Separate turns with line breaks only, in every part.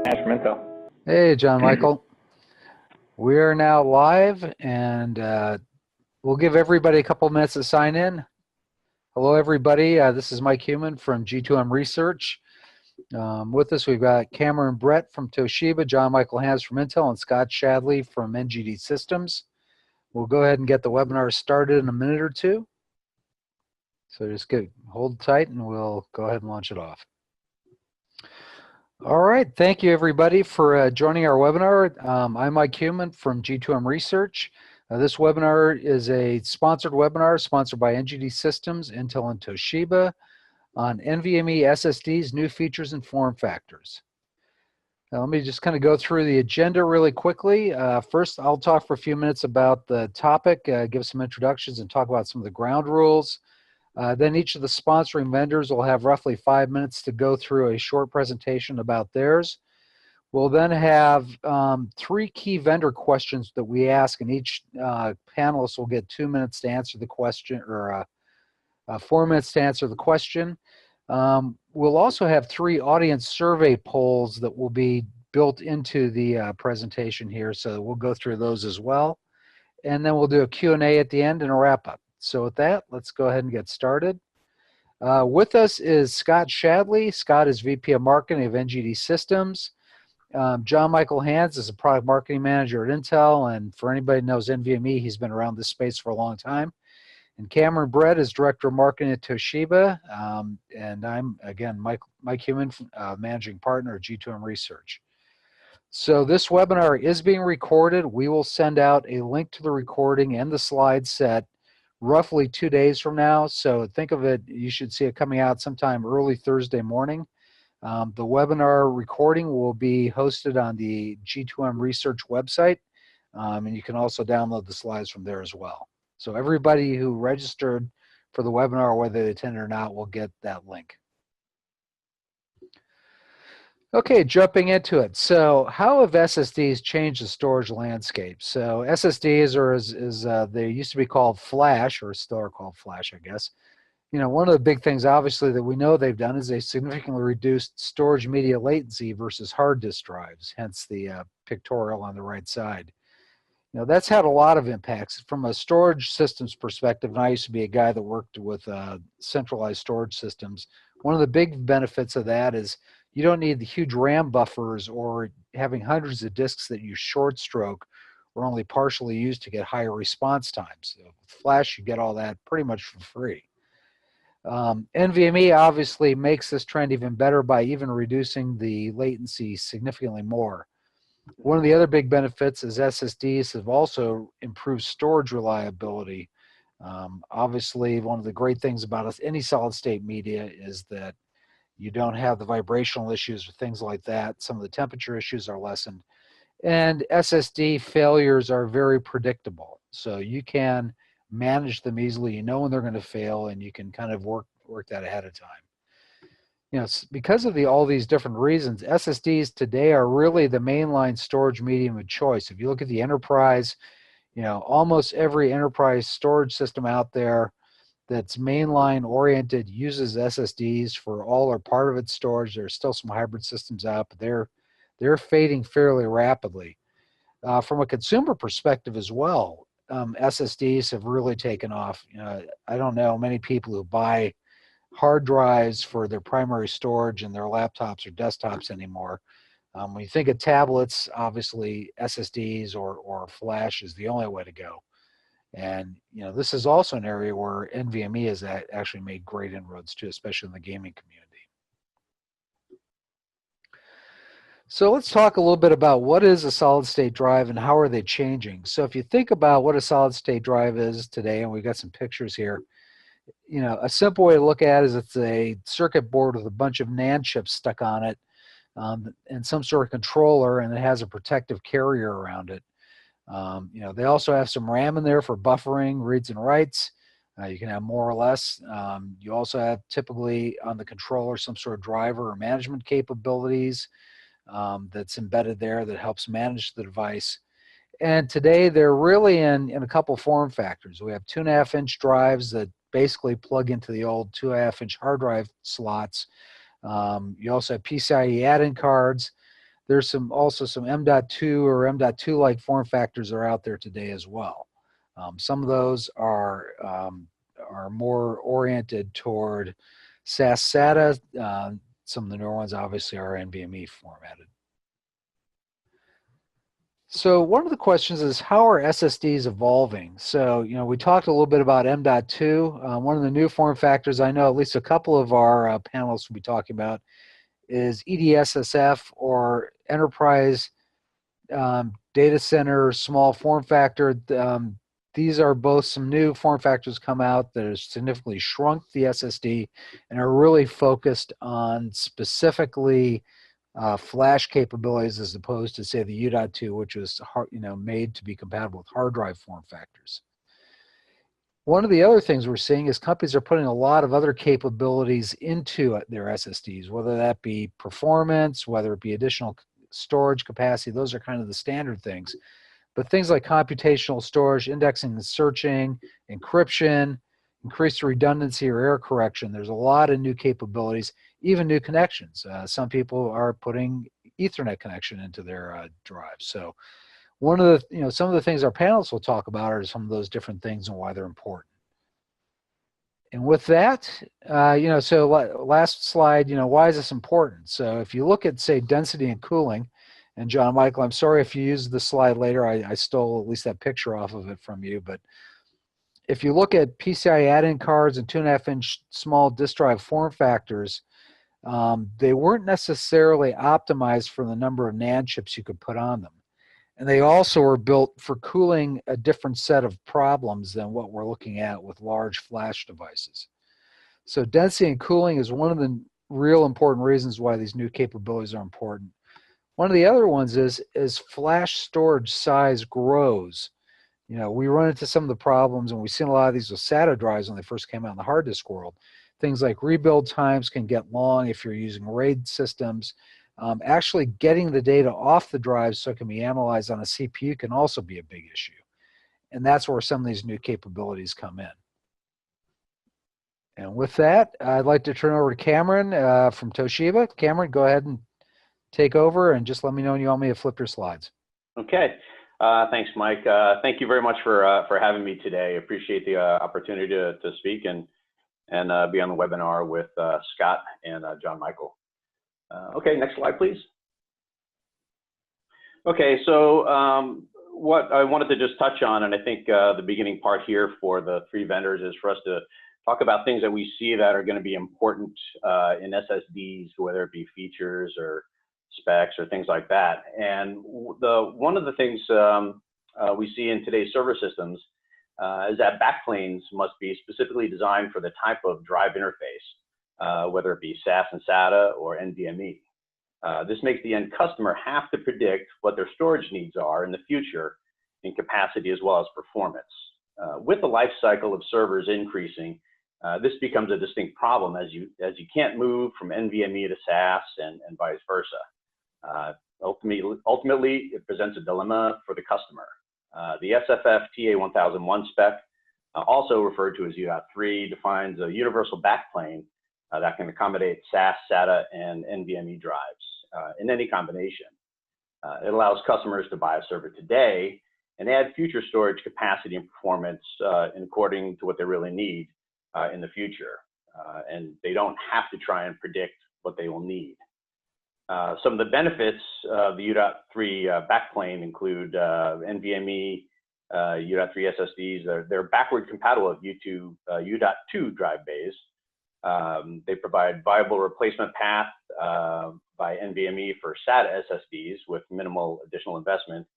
Hans from Intel.
Hey, John Michael. We're now live, and we'll give everybody a couple minutes to sign in. Hello, everybody. This is Mike Human from G2M Research. With us, we've got Cameron Brett from Toshiba, John Michael Hans from Intel, and Scott Shadley from NGD Systems. We'll go ahead and get the webinar started in a minute or two. So just hold tight, and we'll go ahead and launch it off. All right, thank you everybody for joining our webinar. I'm Mike Human from G2M Research. This webinar is a sponsored webinar sponsored by NGD Systems, Intel, and Toshiba on NVMe SSDs, new features and form factors. Now, let me just kind of go through the agenda really quickly. First, I'll talk for a few minutes about the topic, give some introductions, and talk about some of the ground rules. Then each of the sponsoring vendors will have roughly 5 minutes to go through a short presentation about theirs. We'll then have 3 key vendor questions that we ask, and each panelist will get 2 minutes to answer the question, or 4 minutes to answer the question. We'll also have 3 audience survey polls that will be built into the presentation here, so we'll go through those as well. And then we'll do a Q&A at the end and a wrap-up. So with that, let's go ahead and get started. With us is Scott Shadley. Scott is VP of Marketing of NGD Systems. John Michael Hans is a Product Marketing Manager at Intel, and for anybody who knows NVMe, he's been around this space for a long time. And Cameron Brett is Director of Marketing at Toshiba, and I'm, again, Mike Human, Managing Partner at G2M Research. So this webinar is being recorded. We will send out a link to the recording and the slide set roughly 2 days from now. So think of it, you should see it coming out sometime early Thursday morning. The webinar recording will be hosted on the G2M Research website, and you can also download the slides from there as well. So everybody who registered for the webinar, whether they attended or not, will get that link. Okay, jumping into it. So how have SSDs changed the storage landscape? So SSDs are, as they used to be called flash, or still are called flash, I guess. You know, one of the big things, obviously, that we know they've done is they significantly reduced storage media latency versus hard disk drives, hence the pictorial on the right side. You know, that's had a lot of impacts. From a storage systems perspective, and I used to be a guy that worked with centralized storage systems, one of the big benefits of that is you don't need the huge RAM buffers or having hundreds of disks that you short stroke or only partially use to get higher response times. So with Flash, you get all that pretty much for free. NVMe obviously makes this trend even better by even reducing the latency significantly more. One of the other big benefits is SSDs have also improved storage reliability. Obviously, one of the great things about any solid-state media is that you don't have the vibrational issues or things like that. Some of the temperature issues are lessened. And SSD failures are very predictable. So you can manage them easily. You know when they're going to fail, and you can kind of work that ahead of time. You know, because of all these different reasons, SSDs today are really the mainline storage medium of choice. If you look at the enterprise, you know, almost every enterprise storage system out there that's mainline oriented uses SSDs for all or part of its storage. There's still some hybrid systems out, but they're fading fairly rapidly. From a consumer perspective as well, SSDs have really taken off. You know, I don't know many people who buy hard drives for their primary storage in their laptops or desktops anymore. When you think of tablets, obviously SSDs or flash is the only way to go. And you know, this is also an area where NVMe has actually made great inroads too, especially in the gaming community. So let's talk a little bit about what is a solid-state drive and how are they changing. So if you think about what a solid-state drive is today, and we've got some pictures here, you know, a simple way to look at it is it's a circuit board with a bunch of NAND chips stuck on it, and some sort of controller, and it has a protective carrier around it. You know, they also have some RAM in there for buffering, reads and writes. You can have more or less. You also have typically on the controller some sort of driver or management capabilities that's embedded there that helps manage the device. And today they're really in a couple form factors. We have 2.5-inch drives that basically plug into the old 2.5-inch hard drive slots. You also have PCIe add-in cards. there's also some M.2 or M.2 like form factors that are out there today as well. Some of those are more oriented toward SAS SATA. Some of the newer ones obviously are NVMe formatted. So one of the questions is, how are SSDs evolving? So, we talked a little bit about M.2. One of the new form factors I know at least a couple of our panelists will be talking about is EDSSF, or Enterprise Data Center Small Form Factor. These are both some new form factors come out that have significantly shrunk the SSD and are really focused on specifically flash capabilities, as opposed to, say, the U.2, which was made to be compatible with hard drive form factors. One of the other things we're seeing is companies are putting a lot of other capabilities into their SSDs, whether that be performance, whether it be additional storage capacity. Those are kind of the standard things. But things like computational storage, indexing and searching, encryption, increased redundancy or error correction, there's a lot of new capabilities, even new connections. Some people are putting Ethernet connection into their drives. So one of the, some of the things our panelists will talk about are some of those different things and why they're important. And with that, so last slide, why is this important? So if you look at, say, density and cooling, and John Michael, I'm sorry if you use the slide later, I stole at least that picture off of it from you, but if you look at PCI add-in cards and 2.5-inch small disk drive form factors, they weren't necessarily optimized for the number of NAND chips you could put on them. And they also were built for cooling a different set of problems than what we're looking at with large flash devices. So density and cooling is one of the real important reasons why these new capabilities are important. One of the other ones is as flash storage size grows, we run into some of the problems, and we've seen a lot of these with SATA drives when they first came out in the hard disk world. Things like rebuild times can get long if you're using RAID systems. Actually getting the data off the drive so it can be analyzed on a CPU can also be a big issue. And that's where some of these new capabilities come in. And with that, I'd like to turn over to Cameron from Toshiba. Cameron, go ahead and take over, and just let me know when you want me to flip your slides.
Okay. Thanks, Mike. Thank you very much for having me today. Appreciate the opportunity to speak and be on the webinar with Scott and John Michael. Okay, next slide, please. Okay, so what I wanted to just touch on, and I think the beginning part here for the three vendors is for us to talk about things that we see that are going to be important in SSDs, whether it be features or specs or things like that. And one of the things we see in today's server systems is that backplanes must be specifically designed for the type of drive interface, whether it be SAS and SATA or NVMe. This makes the end customer have to predict what their storage needs are in the future in capacity as well as performance. With the life cycle of servers increasing, this becomes a distinct problem as you can't move from NVMe to SAS and vice versa. Ultimately, it presents a dilemma for the customer. The SFF TA1001 spec, also referred to as U.3, defines a universal backplane that can accommodate SAS, SATA, and NVMe drives in any combination. It allows customers to buy a server today and add future storage capacity and performance according to what they really need in the future. And they don't have to try and predict what they will need. Some of the benefits of the U.3 backplane include NVMe U.3 SSDs. They're backward compatible with U.2 drive bays. They provide viable replacement path by NVMe for SATA SSDs with minimal additional investment.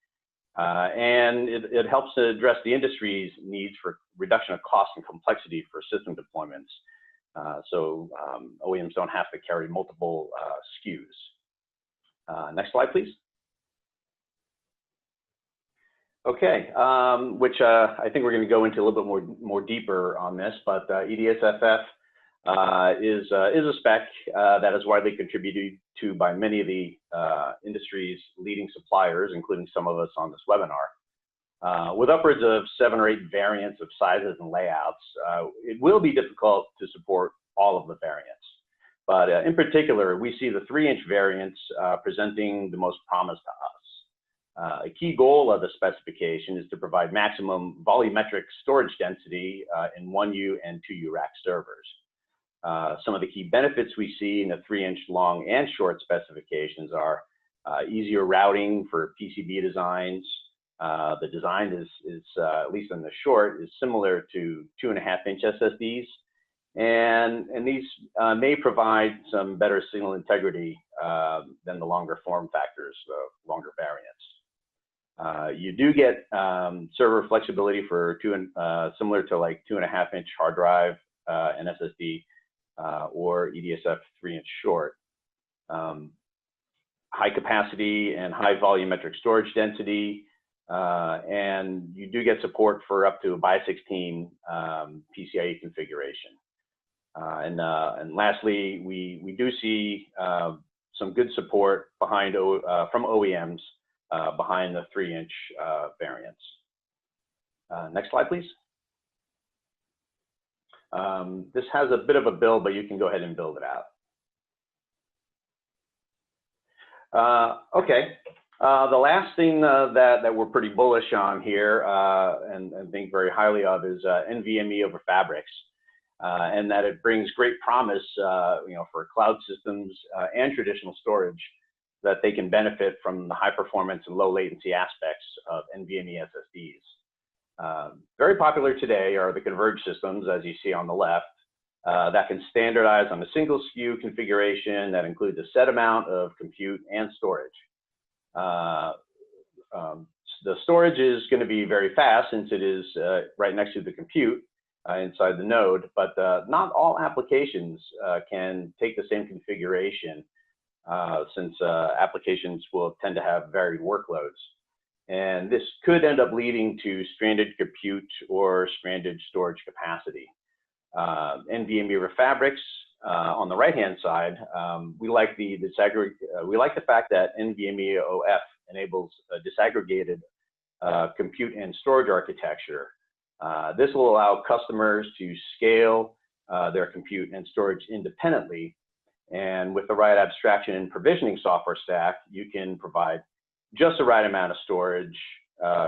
And it helps to address the industry's needs for reduction of cost and complexity for system deployments. So OEMs don't have to carry multiple SKUs. Next slide, please. Okay, which I think we're going to go into a little bit more deeper on this, but EDSFF is a spec that is widely contributed to by many of the industry's leading suppliers, including some of us on this webinar. With upwards of 7 or 8 variants of sizes and layouts, it will be difficult to support all of the variants. But in particular, we see the 3-inch variants presenting the most promise to us. A key goal of the specification is to provide maximum volumetric storage density in 1U and 2U rack servers. Some of the key benefits we see in the 3-inch long and short specifications are easier routing for PCB designs. The design is at least in the short, is similar to 2.5-inch SSDs. And these may provide some better signal integrity than the longer form factors, the longer variants. You do get server flexibility for similar to like 2.5-inch hard drive and SSD or EDSF 3-inch short. High capacity and high volumetric storage density, and you do get support for up to a by16 PCIe configuration. And lastly, we do see some good support behind from OEMs behind the 3-inch variants. Next slide, please. This has a bit of a build, but you can go ahead and build it out. Okay, the last thing that we're pretty bullish on here and think very highly of is NVMe over Fabrics, and that it brings great promise, for cloud systems and traditional storage, that they can benefit from the high performance and low latency aspects of NVMe SSDs. Very popular today are the converged systems, as you see on the left, that can standardize on a single SKU configuration that includes a set amount of compute and storage. The storage is going to be very fast since it is right next to the compute inside the node, but not all applications can take the same configuration since applications will tend to have varied workloads. And this could end up leading to stranded compute or stranded storage capacity. NVMe over Fabrics on the right-hand side, we like the fact that NVMe OF enables a disaggregated compute and storage architecture. This will allow customers to scale their compute and storage independently, and with the right abstraction and provisioning software stack, you can provide just the right amount of storage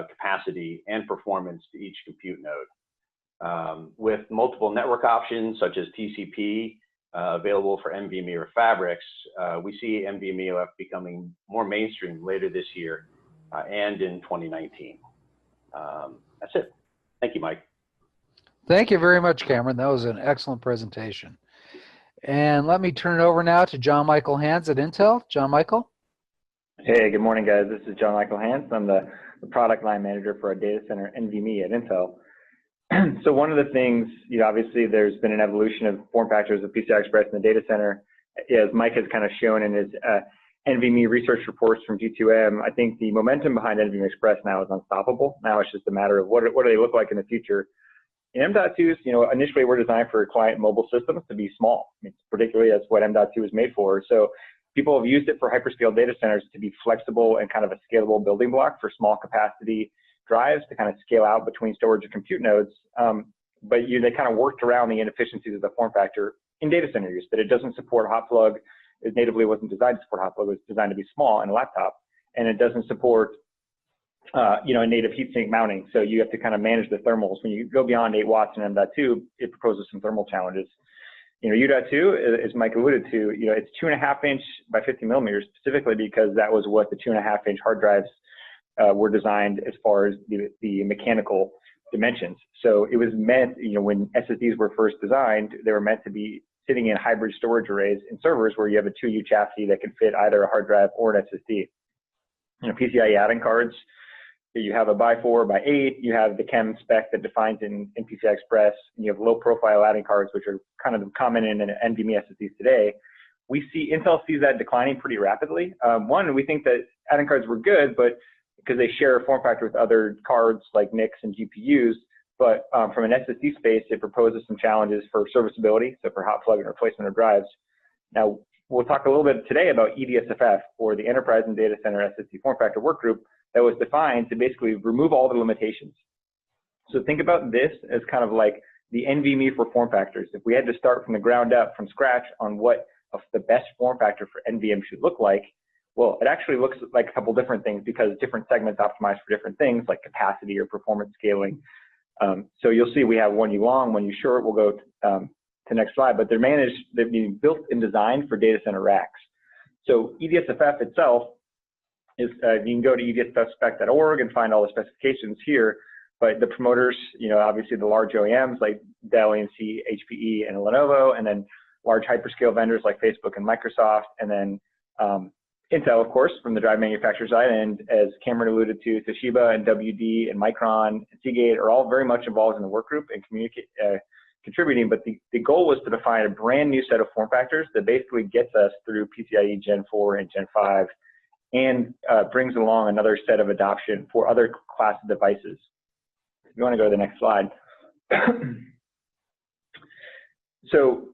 capacity and performance to each compute node. With multiple network options such as TCP available for NVMe or Fabrics, we see NVMe OF becoming more mainstream later this year and in 2019. That's it. Thank you, Mike.
Thank you very much, Cameron. That was an excellent presentation. And let me turn it over now to John Michael Hands at Intel. John Michael.
Hey, good morning, guys. This is John Michael Hands. I'm the product line manager for our data center NVMe at Intel. So one of the things, obviously there's been an evolution of form factors of PCI Express in the data center. As Mike has kind of shown in his NVMe research reports from G2M, I think the momentum behind NVMe Express now is unstoppable. Now it's just a matter of what do they look like in the future. In M.2s, initially were designed for client mobile systems to be small. Particularly that's what M.2 is made for. So people have used it for hyperscale data centers to be flexible and kind of a scalable building block for small capacity drives to kind of scale out between storage and compute nodes. But they kind of worked around the inefficiencies of the form factor in data center use, that it doesn't support hot plug. It natively wasn't designed to support hot plug. It was designed to be small in a laptop, and it doesn't support a native heatsink mounting. So you have to kind of manage the thermals. When you go beyond 8 watts in M.2, it proposes some thermal challenges. U.2, as Mike alluded to, it's 2.5-inch by 50 millimeters, specifically because that was what the 2.5-inch hard drives were designed as far as the mechanical dimensions. So it was meant, when SSDs were first designed, they were meant to be sitting in hybrid storage arrays in servers where you have a 2U chassis that can fit either a hard drive or an SSD. PCIe add-in cards, you have a by 4 by 8, you have the chem spec that defines in PCI Express, and you have low profile add-in cards, which are kind of common in NVMe SSDs today. Intel sees that declining pretty rapidly. One, we think that add-in cards were good, but because they share a form factor with other cards like NICs and GPUs, but from an SSD space, it proposes some challenges for serviceability, so for hot plug and replacement of drives. Now, we'll talk a little bit today about EDSFF, or the Enterprise and Data Center SSD Form Factor Work Group, that was defined to basically remove all the limitations. So think about this as kind of like the NVMe for form factors. If we had to start from the ground up, from scratch, on what the best form factor for NVM should look like, well, it actually looks like a couple different things because different segments optimize for different things like capacity or performance scaling. So you'll see we have 1U long, 1U short. We'll go to next slide, but they're being built and designed for data center racks. So EDSFF itself is, you can go to edsffspec.org and find all the specifications here, but the promoters, obviously the large OEMs like Dell, EMC, HPE, and Lenovo, and then large hyperscale vendors like Facebook and Microsoft, and then Intel, of course, from the drive manufacturer side, and as Cameron alluded to, Toshiba and WD and Micron and Seagate are all very much involved in the work group and contributing, but the goal was to define a brand new set of form factors that basically gets us through PCIe Gen 4 and Gen 5 and brings along another set of adoption for other class of devices. If you want to go to the next slide. So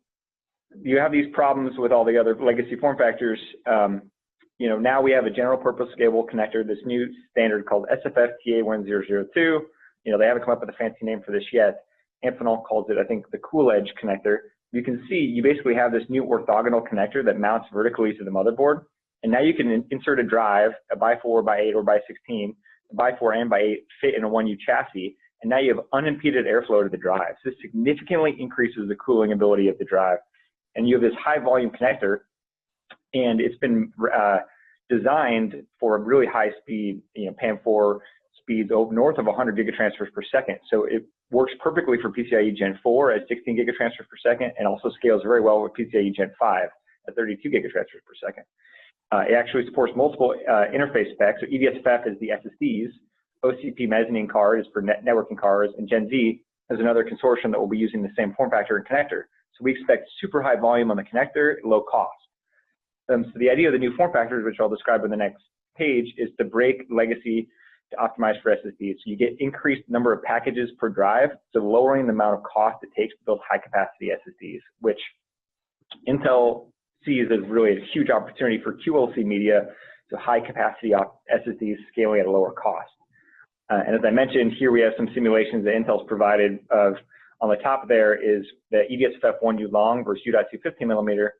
you have these problems with all the other legacy form factors. Now we have a general purpose scalable connector, this new standard called SFF-TA1002. They haven't come up with a fancy name for this yet. Amphenol calls it, I think, the Cool Edge connector. You can see you basically have this new orthogonal connector that mounts vertically to the motherboard. And now you can insert a drive, a by 4, by 8, or by 16. The by 4 and by 8 fit in a 1U chassis. And now you have unimpeded airflow to the drive. So this significantly increases the cooling ability of the drive. And you have this high volume connector, and it's been designed for a really high speed, PAM4 speeds north of 100 gigatransfers per second. So it works perfectly for PCIe Gen 4 at 16 gigatransfers per second, and also scales very well with PCIe Gen 5 at 32 gigatransfers per second. It actually supports multiple interface specs. So EDSFF is the SSDs, OCP mezzanine card is for networking cards, and Gen Z is another consortium that will be using the same form factor and connector. So we expect super high volume on the connector at low cost. So the idea of the new form factors, which I'll describe in the next page, is to break legacy to optimize for SSDs. So you get increased number of packages per drive, so lowering the amount of cost it takes to build high capacity SSDs, which Intel sees as really a huge opportunity for QLC media, so high capacity SSDs scaling at a lower cost. And as I mentioned, here we have some simulations that Intel's provided of, on the top there is the EDSFF 1U long versus U.2 15 millimeter.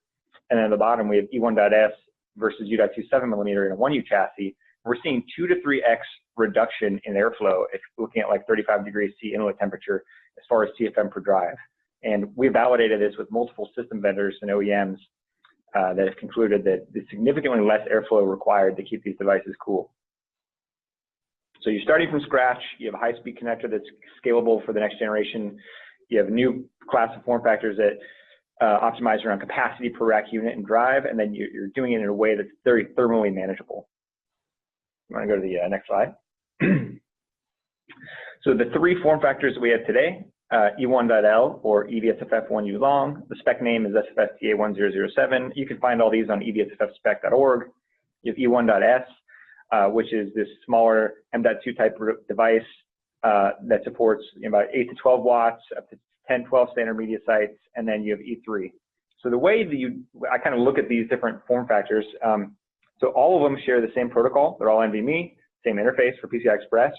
And then at the bottom, we have E1.S versus U.2 7 millimeter in a 1U chassis. We're seeing 2 to 3x reduction in airflow if looking at like 35 degrees C inlet temperature as far as CFM per drive. And we validated this with multiple system vendors and OEMs that have concluded that there's significantly less airflow required to keep these devices cool. So you're starting from scratch. You have a high-speed connector that's scalable for the next generation. You have a new class of form factors that optimize around capacity per rack unit and drive, and then you're doing it in a way that's very thermally manageable. You want to go to the next slide? So the 3 form factors that we have today, E1.L or EDSFF 1U long. The spec name is SFF-TA1007. You can find all these on edsffspec.org. You have E1.S, which is this smaller M.2 type device that supports about 8 to 12 watts, up to 10, 12 standard media sites, and then you have E3. So the way that I kind of look at these different form factors, so all of them share the same protocol. They're all NVMe, same interface for PCI Express,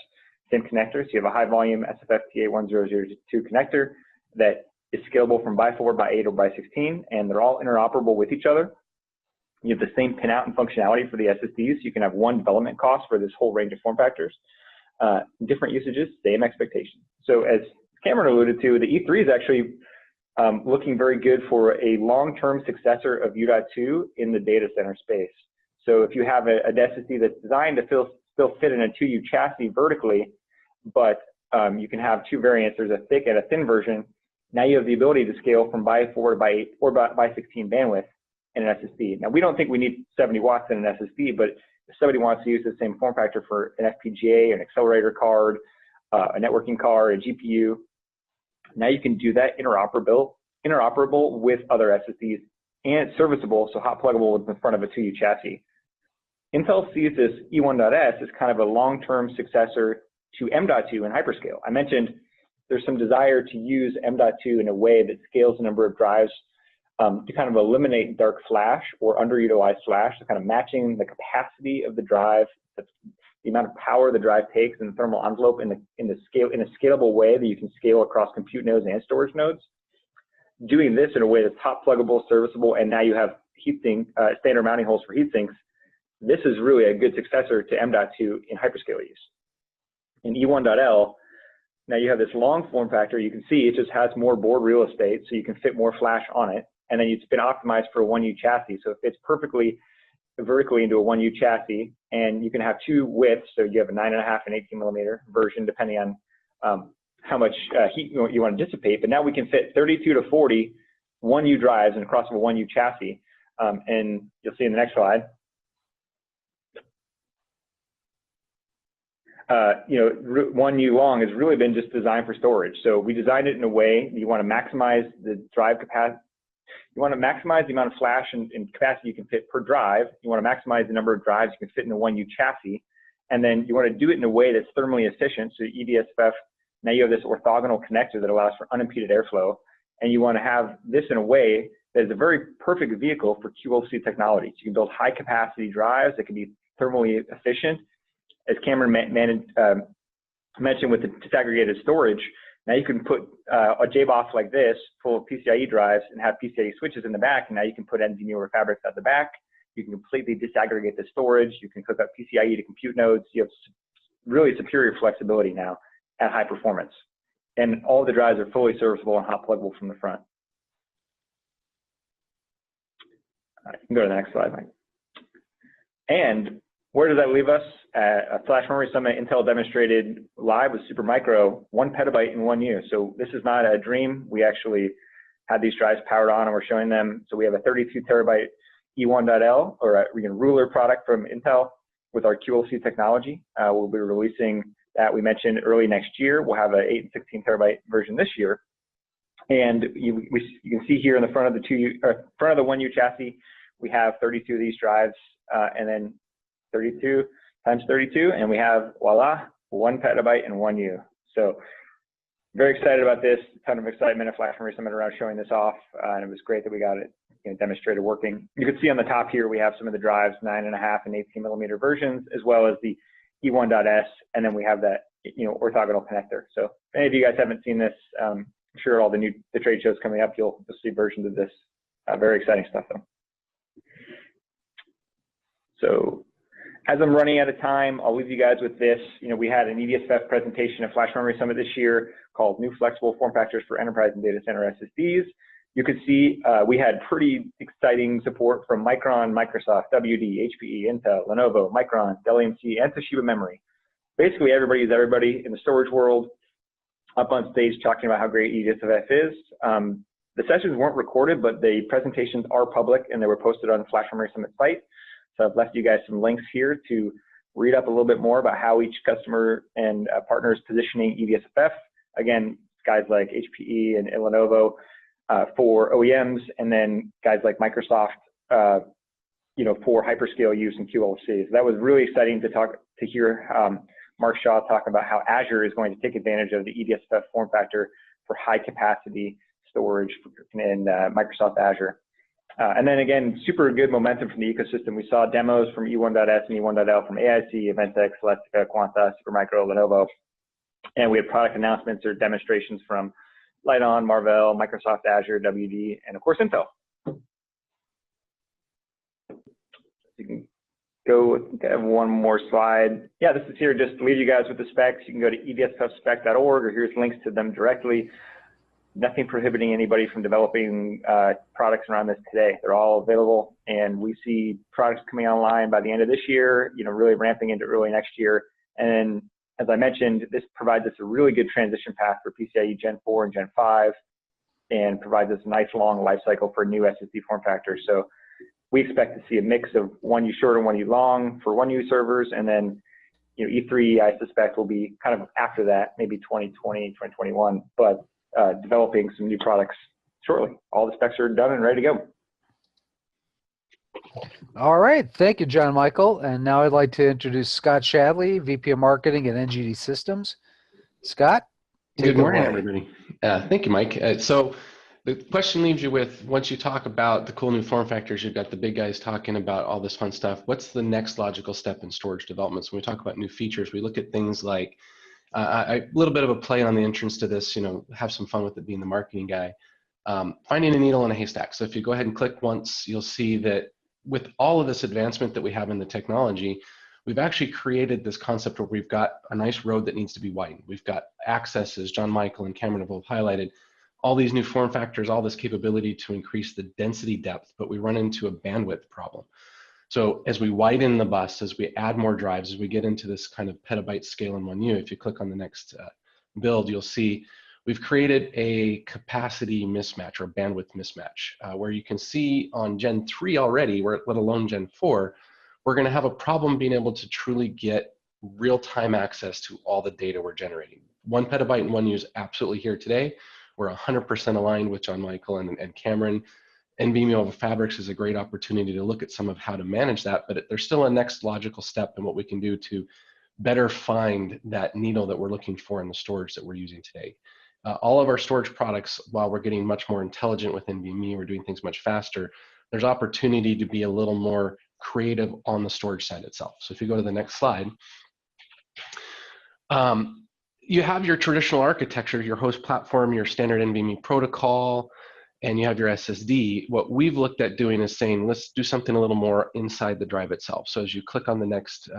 same connectors. You have a high volume SFF-TA1002 connector that is scalable from by 4, by 8, or by 16, and they're all interoperable with each other. You have the same pinout and functionality for the SSDs. You can have one development cost for this whole range of form factors. Different usages, same expectations. So as Cameron alluded to, the E3 is actually looking very good for a long-term successor of U.2 in the data center space. So if you have an SSD that's designed to still fit in a 2U chassis vertically, but you can have 2 variants, there's a thick and a thin version. Now you have the ability to scale from by 4 to by 8 or by 16 bandwidth in an SSD. Now we don't think we need 70 watts in an SSD, but if somebody wants to use the same form factor for an FPGA, an accelerator card, a networking card, a GPU, now you can do that interoperable with other SSDs, and it's serviceable, so hot pluggable in front of a 2U chassis. Intel sees this E1.S as kind of a long-term successor to M.2 in hyperscale. I mentioned there's some desire to use M.2 in a way that scales the number of drives to kind of eliminate dark flash or underutilized flash, so kind of matching the capacity of the drive, the amount of power the drive takes in the thermal envelope in a scalable way that you can scale across compute nodes and storage nodes. Doing this in a way that's hot pluggable, serviceable, and now you have standard mounting holes for heat sinks, this is really a good successor to M.2 in hyperscale use. In E1.L, now you have this long form factor. You can see it just has more board real estate, so you can fit more flash on it. And then it's been optimized for a 1U chassis, so it fits perfectly vertically into a 1U chassis. And you can have two widths, so you have a 9.5 and 18 millimeter version, depending on how much heat you want to dissipate. But now we can fit 32 to 40 1U drives and across a 1U chassis. And you'll see in the next slide. 1U long has really been just designed for storage. So we designed it in a way you want to maximize the drive capacity. You want to maximize the amount of flash and capacity you can fit per drive. You want to maximize the number of drives you can fit in a 1U chassis. And then you want to do it in a way that's thermally efficient. So EDSFF, now you have this orthogonal connector that allows for unimpeded airflow. And you want to have this in a way that is a very perfect vehicle for QLC technology. So you can build high capacity drives that can be thermally efficient. As Cameron mentioned with the disaggregated storage, now you can put a J-box like this full of PCIe drives and have PCIe switches in the back, and now you can put NVMe or fabrics at the back. You can completely disaggregate the storage. You can hook up PCIe to compute nodes. You have really superior flexibility now at high performance. And all the drives are fully serviceable and hot pluggable from the front. You can go to the next slide, Mike. And where does that leave us? At a Flash Memory Summit, Intel demonstrated live with Supermicro 1 petabyte in 1U. So this is not a dream. We actually had these drives powered on and we're showing them. So we have a 32 terabyte E1.L or a ruler product from Intel with our QLC technology. We'll be releasing that we mentioned early next year. We'll have an 8 and 16 terabyte version this year. And you can see here in the front of the front of the 1U chassis, we have 32 of these drives and then 32 times 32, and we have, voila, 1 petabyte and 1U. So very excited about this, a ton of excitement at Flash Memory Summit around showing this off, and it was great that we got it demonstrated working. You can see on the top here, we have some of the drives, 9.5 and 18 millimeter versions, as well as the E1.S, and then we have that orthogonal connector. So if any of you guys haven't seen this, I'm sure all the trade shows coming up, you'll see versions of this. Very exciting stuff though. So as I'm running out of time, I'll leave you guys with this. We had an EDSFF presentation at Flash Memory Summit this year called New Flexible Form Factors for Enterprise and Data Center SSDs. You could see we had pretty exciting support from Micron, Microsoft, WD, HPE, Intel, Lenovo, Micron, Dell EMC, and Toshiba Memory. Basically, everybody in the storage world up on stage talking about how great EDSFF is. The sessions weren't recorded, but the presentations are public and they were posted on the Flash Memory Summit site. So I've left you guys some links here to read up a little bit more about how each customer and partner is positioning EDSFF. Again, guys like HPE and Lenovo for OEMs, and then guys like Microsoft, for hyperscale use in QLC. So that was really exciting to hear Mark Shaw talk about how Azure is going to take advantage of the EDSFF form factor for high capacity storage in Microsoft Azure. And then again, super good momentum from the ecosystem. We saw demos from E1.S and E1.L from AIC, Eventex, Celestica, Quanta, Supermicro, Lenovo. And we had product announcements or demonstrations from Lite-On, Marvell, Microsoft Azure, WD, and of course Intel. You can go, I have one more slide. Yeah, this is here just to leave you guys with the specs. You can go to edsffspec.org, or here's links to them directly. Nothing prohibiting anybody from developing products around this today. They're all available, and we see products coming online by the end of this year, really ramping into early next year. And as I mentioned, this provides us a really good transition path for PCIe Gen 4 and Gen 5, and provides us a nice long life cycle for new SSD form factors. So we expect to see a mix of 1U short and 1U long for 1U servers, and then E3, I suspect, will be kind of after that, maybe 2020, 2021, but developing some new products shortly. All the specs are done and ready to go.
All right. Thank you, John Michael. And now I'd like to introduce Scott Shadley, VP of Marketing at NGD Systems. Scott?
Good morning, everybody. Thank you, Mike. So the question leaves you with, once you talk about the cool new form factors, you've got the big guys talking about all this fun stuff. What's the next logical step in storage development? So when we talk about new features, we look at things like a little bit of a play on the entrance to this, have some fun with it being the marketing guy. Finding a needle in a haystack. So if you go ahead and click once, you'll see that with all of this advancement that we have in the technology, we've actually created this concept where we've got a nice road that needs to be widened. We've got access, as John Michael and Cameron have both highlighted, all these new form factors, all this capability to increase the density depth, but we run into a bandwidth problem. So as we widen the bus, as we add more drives, as we get into this kind of petabyte scale in 1U, if you click on the next build, you'll see we've created a capacity mismatch or bandwidth mismatch, where you can see on Gen 3 already, let alone Gen 4, we're going to have a problem being able to truly get real-time access to all the data we're generating. 1 petabyte in 1U is absolutely here today. We're 100% aligned with John Michael and Cameron. NVMe over Fabrics is a great opportunity to look at some of how to manage that, but there's still a next logical step in what we can do to better find that needle that we're looking for in the storage that we're using today. All of our storage products, while we're getting much more intelligent with NVMe, we're doing things much faster, there's opportunity to be a little more creative on the storage side itself. So if you go to the next slide, you have your traditional architecture, your host platform, your standard NVMe protocol, and you have your SSD. What we've looked at doing is saying, let's do something a little more inside the drive itself. So as you click on the next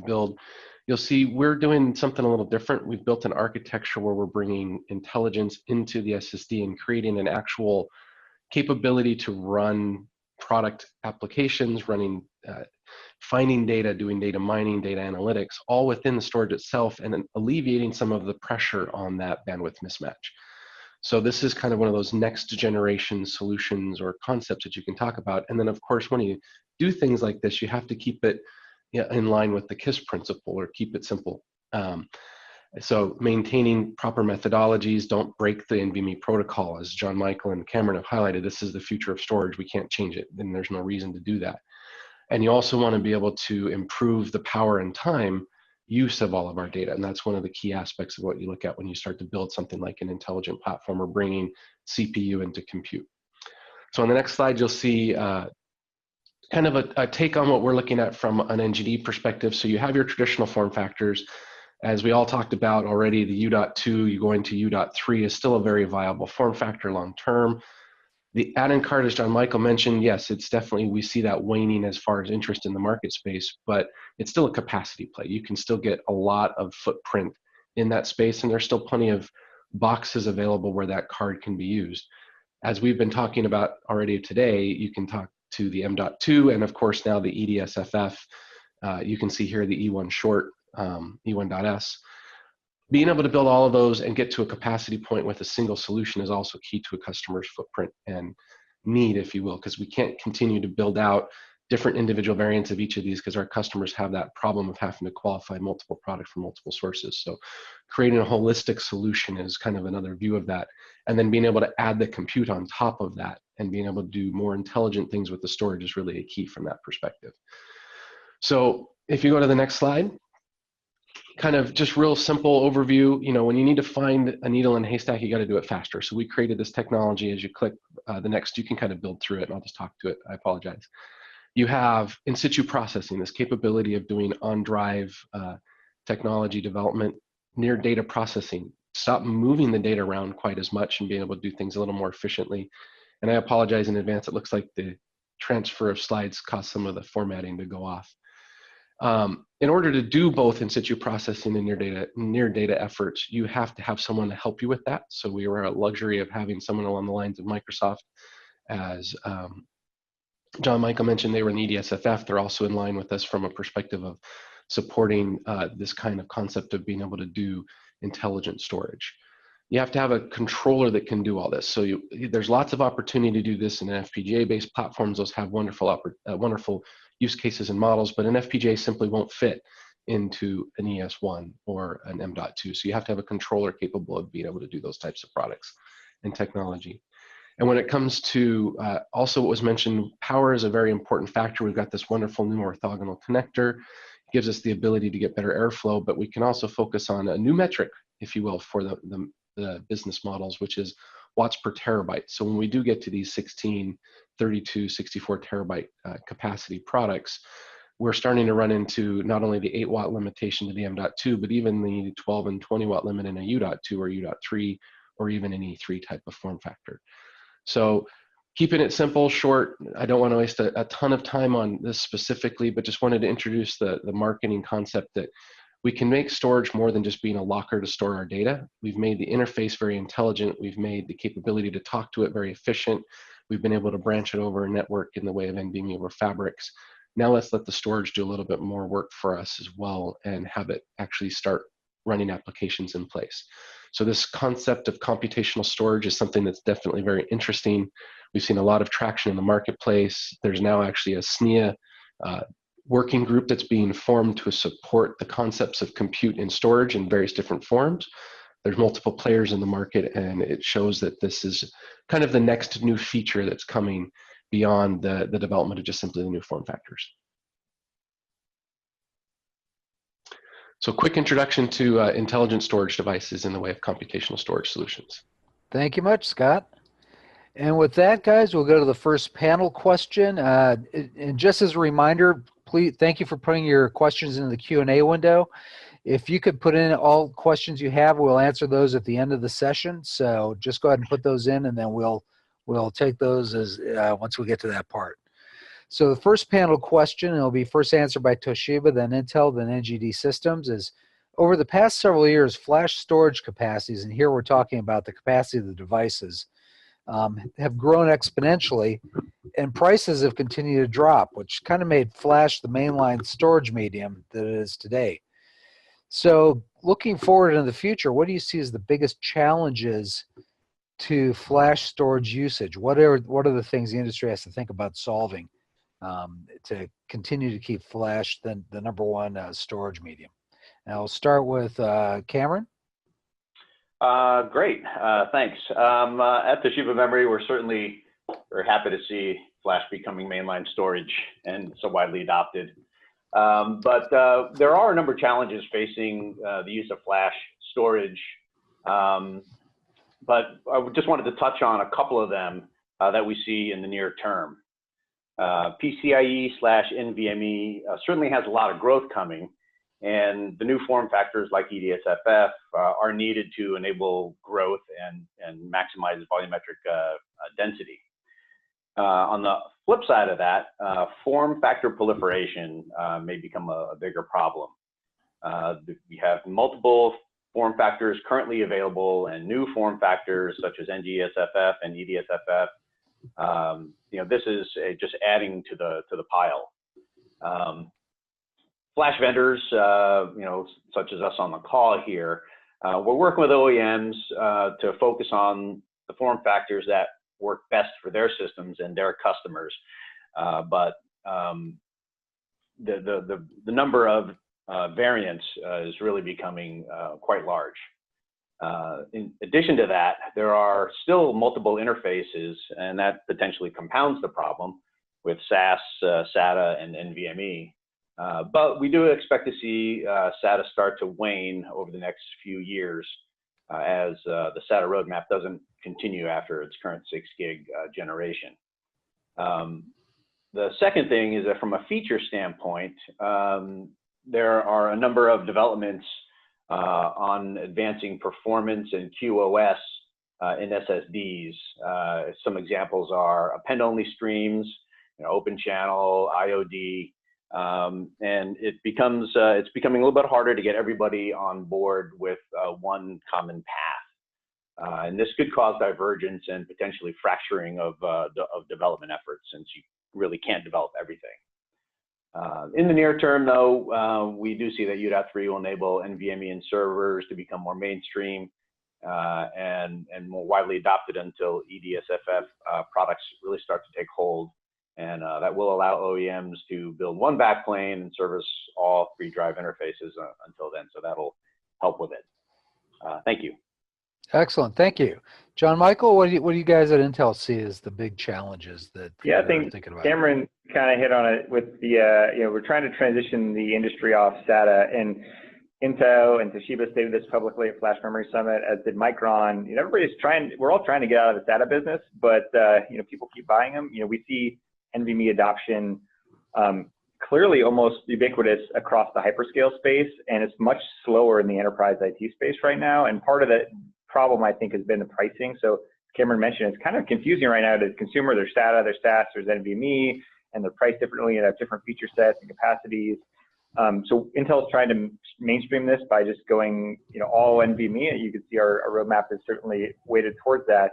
build, you'll see we're doing something a little different. We've built an architecture where we're bringing intelligence into the SSD and creating an actual capability to run product applications, finding data, doing data mining, data analytics, all within the storage itself, and then alleviating some of the pressure on that bandwidth mismatch. So this is kind of one of those next generation solutions or concepts that you can talk about. And then of course, when you do things like this, you have to keep it in line with the KISS principle, or keep it simple. So maintaining proper methodologies, don't break the NVMe protocol. As John Michael and Cameron have highlighted, this is the future of storage. We can't change it, and there's no reason to do that. And you also want to be able to improve the power and time use of all of our data. And that's one of the key aspects of what you look at when you start to build something like an intelligent platform or bringing CPU into compute. So on the next slide, you'll see kind of a take on what we're looking at from an NGD perspective. So you have your traditional form factors. As we all talked about already, the U.2, you going to U.3 is still a very viable form factor long-term. The add-in card, as John Michael mentioned, yes, it's definitely, we see that waning as far as interest in the market space, but it's still a capacity play. You can still get a lot of footprint in that space, and there's still plenty of boxes available where that card can be used. As we've been talking about already today, you can talk to the M.2, and of course now the EDSFF. You can see here the E1 short, E1.S. Being able to build all of those and get to a capacity point with a single solution is also key to a customer's footprint and need, if you will, because we can't continue to build out different individual variants of each of these because our customers have that problem of having to qualify multiple products from multiple sources. So creating a holistic solution is kind of another view of that. And then being able to add the compute on top of that and being able to do more intelligent things with the storage is really a key from that perspective. So if you go to the next slide, kind of just real simple overview, you know, when you need to find a needle in a haystack, you got to do it faster. So we created this technology. As you click the next, you can kind of build through it, and I'll just talk to it. I apologize. You have in situ processing, this capability of doing on-drive technology development, near data processing. Stop moving the data around quite as much and being able to do things a little more efficiently. And I apologize in advance. It looks like the transfer of slides caused some of the formatting to go off. In order to do both in situ processing and near data efforts, you have to have someone to help you with that. So we were a luxury of having someone along the lines of Microsoft. As John Michael mentioned, they were in EDSFF. They're also in line with us from a perspective of supporting this kind of concept of being able to do intelligent storage. You have to have a controller that can do all this. So there's lots of opportunity to do this in FPGA-based platforms. Those have wonderful use cases and models, but an FPGA simply won't fit into an ES1 or an M.2. So you have to have a controller capable of being able to do those types of products and technology. And when it comes to also what was mentioned, power is a very important factor. We've got this wonderful new orthogonal connector. It gives us the ability to get better airflow, but we can also focus on a new metric, if you will, for the business models, which is watts per terabyte. So when we do get to these 16, 32, 64 terabyte capacity products, we're starting to run into not only the 8 watt limitation to the M.2, but even the 12 and 20 watt limit in a U.2 or U.3 or even an E3 type of form factor. So keeping it simple, short, I don't want to waste a ton of time on this specifically, but just wanted to introduce the marketing concept that we can make storage more than just being a locker to store our data. We've made the interface very intelligent. We've made the capability to talk to it very efficient. We've been able to branch it over a network in the way of NVMe over fabrics. Now let's let the storage do a little bit more work for us as well and have it actually start running applications in place. So this concept of computational storage is something that's definitely very interesting. We've seen a lot of traction in the marketplace. There's now actually a SNIA working group that's being formed to support the concepts of compute and storage in various different forms. There's multiple players in the market, and it shows that this is kind of the next new feature that's coming beyond the development of just simply the new form factors. So quick introduction to intelligent storage devices in the way of computational storage solutions.
Thank you much, Scott. And with that, guys, we'll go to the first panel question. And just as a reminder, please, thank you for putting your questions in the Q&A window. If you could put in all questions you have, we'll answer those at the end of the session. So just go ahead and put those in, and then we'll take those as once we get to that part. So the first panel question, and it'll be first answered by Toshiba, then Intel, then NGD Systems, is over the past several years, flash storage capacities, and here we're talking about the capacity of the devices, have grown exponentially, and prices have continued to drop, which kind of made flash the mainline storage medium that it is today. So looking forward into the future, what do you see as the biggest challenges to flash storage usage? What are the things the industry has to think about solving to continue to keep flash the number one storage medium? And I'll start with Cameron.
Great, thanks. At Toshiba Memory, we're happy to see flash becoming mainline storage and so widely adopted. But there are a number of challenges facing the use of flash storage. But I just wanted to touch on a couple of them that we see in the near term. PCIe/NVMe certainly has a lot of growth coming, and the new form factors like EDSFF are needed to enable growth and maximize volumetric density. On the flip side of that, form factor proliferation may become a bigger problem. We have multiple form factors currently available, and new form factors such as NGSFF and EDSFF. This is just adding to the pile. Flash vendors, such as us on the call here, we're working with OEMs to focus on the form factors that work best for their systems and their customers. But the number of variants is really becoming quite large. In addition to that, there are still multiple interfaces, and that potentially compounds the problem with SAS, SATA, and NVMe. But we do expect to see SATA start to wane over the next few years as the SATA roadmap doesn't continue after its current 6 gig generation. The second thing is that from a feature standpoint, there are a number of developments on advancing performance and QoS in SSDs. Some examples are append-only streams, open channel, IOD, and it's becoming a little bit harder to get everybody on board with one common path. And this could cause divergence and potentially fracturing of development efforts, since you really can't develop everything. In the near term, though, we do see that U.3 will enable NVMe in servers to become more mainstream and more widely adopted until EDSFF products really start to take hold. And that will allow OEMs to build one backplane and service all 3 drive interfaces until then. So that'll help with it. Thank you.
Excellent, thank you. John Michael, what do you guys at Intel see as the big challenges that
I think
thinking about?
Cameron kind of hit on it with the, we're trying to transition the industry off SATA, and Intel and Toshiba stated this publicly at Flash Memory Summit, as did Micron. We're all trying to get out of the SATA business, but people keep buying them. We see NVMe adoption clearly almost ubiquitous across the hyperscale space, and it's much slower in the enterprise IT space right now. And part of problem, I think, has been the pricing. So Cameron mentioned, it's kind of confusing right now to the consumer. There's SATA, there's SAS, there's NVMe, and they're priced differently and have different feature sets and capacities. So Intel's trying to mainstream this by just going, all NVMe. You can see our roadmap is certainly weighted towards that.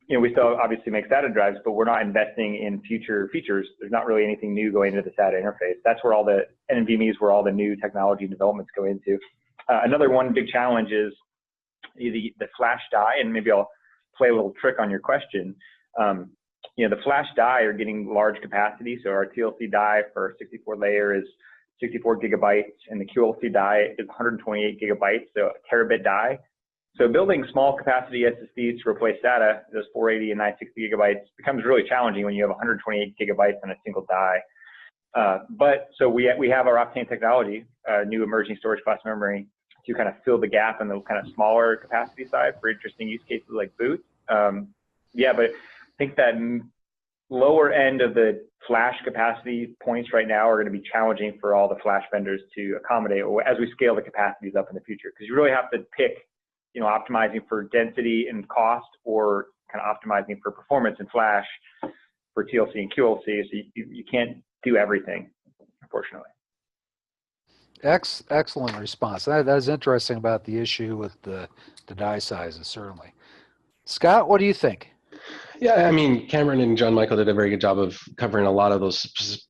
We still obviously make SATA drives, but we're not investing in future features. There's not really anything new going into the SATA interface. That's where all the NVMe is where all the new technology developments go into. Another one big challenge is the flash die, and maybe I'll play a little trick on your question. The flash die are getting large capacity. So our TLC die for 64 layer is 64 gigabytes, and the QLC die is 128 gigabytes, so a terabit die. So building small capacity SSDs to replace SATA, those 480 and 960 gigabytes, becomes really challenging when you have 128 gigabytes on a single die. But so we have our Optane technology, new emerging storage class memory, to kind of fill the gap in the kind of smaller capacity side for interesting use cases like boot. But I think that lower end of the flash capacity points right now are going to be challenging for all the flash vendors to accommodate as we scale the capacities up in the future, because you really have to pick, optimizing for density and cost, or kind of optimizing for performance and flash for TLC and QLC. So you can't do everything, unfortunately.
Excellent response. That is interesting about the issue with the die sizes, certainly. Scott, what do you think?
Yeah, I mean, Cameron and John Michael did a very good job of covering a lot of those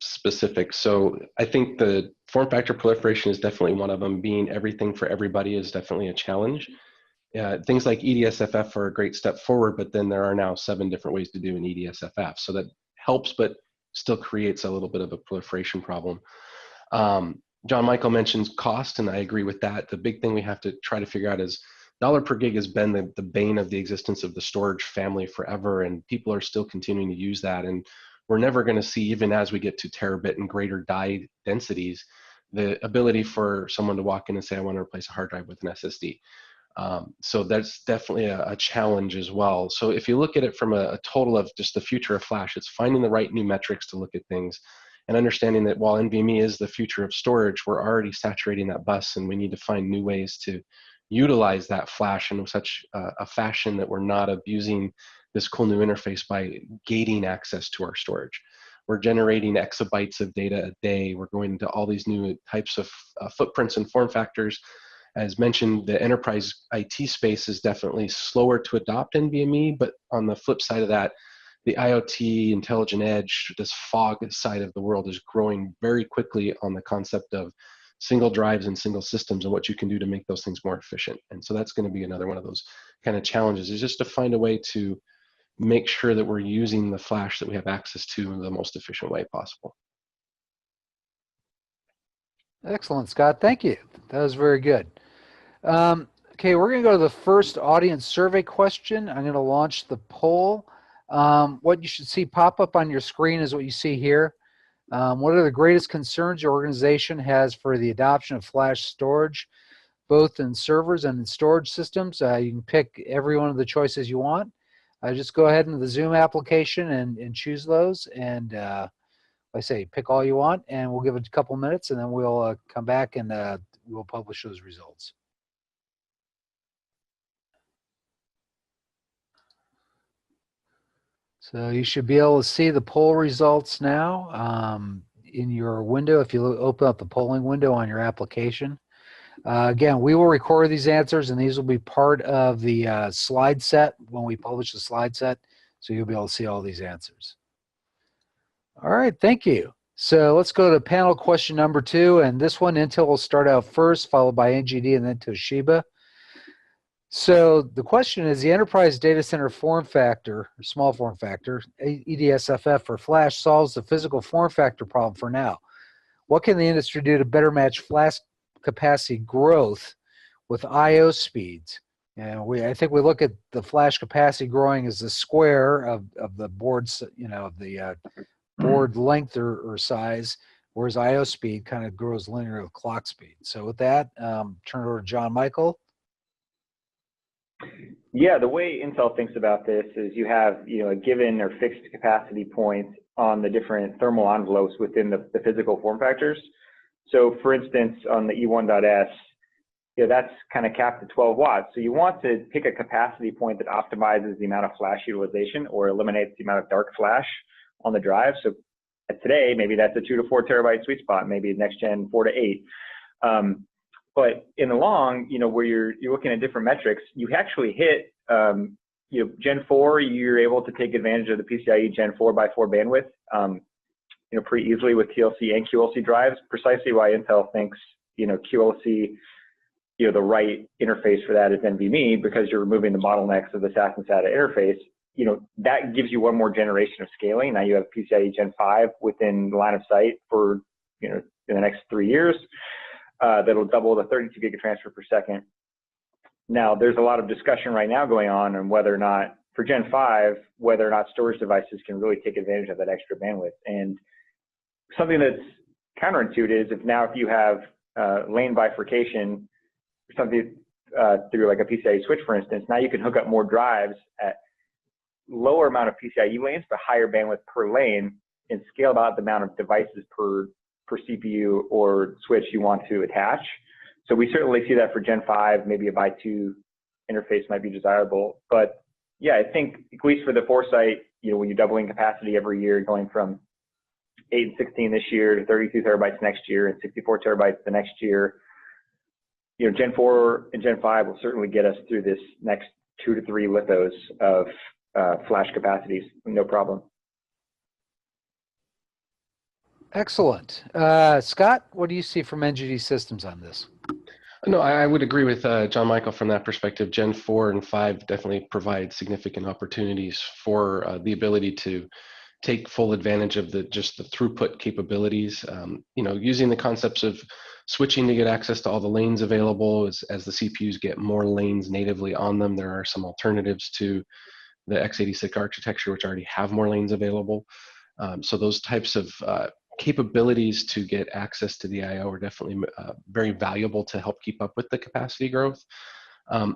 specifics. So I think the form factor proliferation is definitely one of them. Being everything for everybody is definitely a challenge. Things like EDSFF are a great step forward, but then there are now 7 different ways to do an EDSFF. So that helps, but still creates a little bit of a proliferation problem. John Michael mentions cost, and I agree with that. The big thing we have to try to figure out is dollar per gig has been the bane of the existence of the storage family forever, and people are still continuing to use that. And we're never going to see, even as we get to terabit and greater die densities, the ability for someone to walk in and say, I want to replace a hard drive with an SSD. So that's definitely a challenge as well. So if you look at it from a total of just the future of flash, it's finding the right new metrics to look at things and understanding that while NVMe is the future of storage, we're already saturating that bus, and we need to find new ways to utilize that flash in such a fashion that we're not abusing this cool new interface by gating access to our storage. We're generating exabytes of data a day. We're going into all these new types of footprints and form factors. As mentioned, the enterprise IT space is definitely slower to adopt NVMe, but on the flip side of that, the IoT, intelligent edge, this fog side of the world is growing very quickly on the concept of single drives and single systems and what you can do to make those things more efficient. And so that's going to be another one of those kind of challenges, is just to find a way to make sure that we're using the flash that we have access to in the most efficient way possible.
Excellent, Scott. Thank you. That was very good. Okay, we're going to go to the first audience survey question. I'm going to launch the poll. What you should see pop up on your screen is what you see here. What are the greatest concerns your organization has for the adoption of flash storage, both in servers and in storage systems? You can pick every one of the choices you want. Just go ahead into the Zoom application and choose those. And I say pick all you want, and we'll give it a couple minutes, and then we'll come back and we'll publish those results. So you should be able to see the poll results now in your window if you open up the polling window on your application. Again, we will record these answers, and these will be part of the slide set when we publish the slide set, so you'll be able to see all these answers. All right, thank you. So let's go to panel question number 2, and this one, Intel will start out first, followed by NGD, and then Toshiba. So the question is, the enterprise data center form factor, or small form factor, EDSFF for flash solves the physical form factor problem for now. What can the industry do to better match flash capacity growth with I/O speeds? And I think we look at the flash capacity growing as the square of the board's, the board length or size, whereas I/O speed kind of grows linear with clock speed. So with that, turn it over to John Michael.
Yeah, the way Intel thinks about this is you have, a given or fixed capacity point on the different thermal envelopes within the physical form factors. So for instance, on the E1.S, that's kind of capped at 12 watts. So you want to pick a capacity point that optimizes the amount of flash utilization or eliminates the amount of dark flash on the drive. So today, maybe that's a 2 to 4 terabyte sweet spot, maybe next gen 4 to 8. But in the long, where you're looking at different metrics, you actually hit, Gen 4, you're able to take advantage of the PCIe Gen 4x4 bandwidth, pretty easily with TLC and QLC drives, precisely why Intel thinks, QLC, the right interface for that is NVMe, because you're removing the bottlenecks of the SAS and SATA interface. That gives you one more generation of scaling. Now you have PCIe Gen 5 within line of sight for, in the next 3 years. That'll double the 32 gig of transfer per second. Now, there's a lot of discussion right now going on whether or not, for Gen 5, whether or not storage devices can really take advantage of that extra bandwidth. And something that's counterintuitive is if you have lane bifurcation, something through like a PCIe switch, for instance, now you can hook up more drives at lower amount of PCIe lanes, but higher bandwidth per lane, and scale out the amount of devices per CPU or switch you want to attach. So we certainly see that for Gen 5, maybe a by2 interface might be desirable. But yeah, I think at least for the foresight, when you're doubling capacity every year, going from 8 and 16 this year to 32 terabytes next year and 64 terabytes the next year, Gen 4 and Gen 5 will certainly get us through this next 2 to 3 lithos of flash capacities, no problem.
Excellent. Scott, what do you see from NGD Systems on this?
No, I would agree with John Michael from that perspective. Gen 4 and 5 definitely provide significant opportunities for the ability to take full advantage of just the throughput capabilities. Using the concepts of switching to get access to all the lanes available as the CPUs get more lanes natively on them. There are some alternatives to the x86 architecture which already have more lanes available. So those types of capabilities to get access to the I/O are definitely very valuable to help keep up with the capacity growth.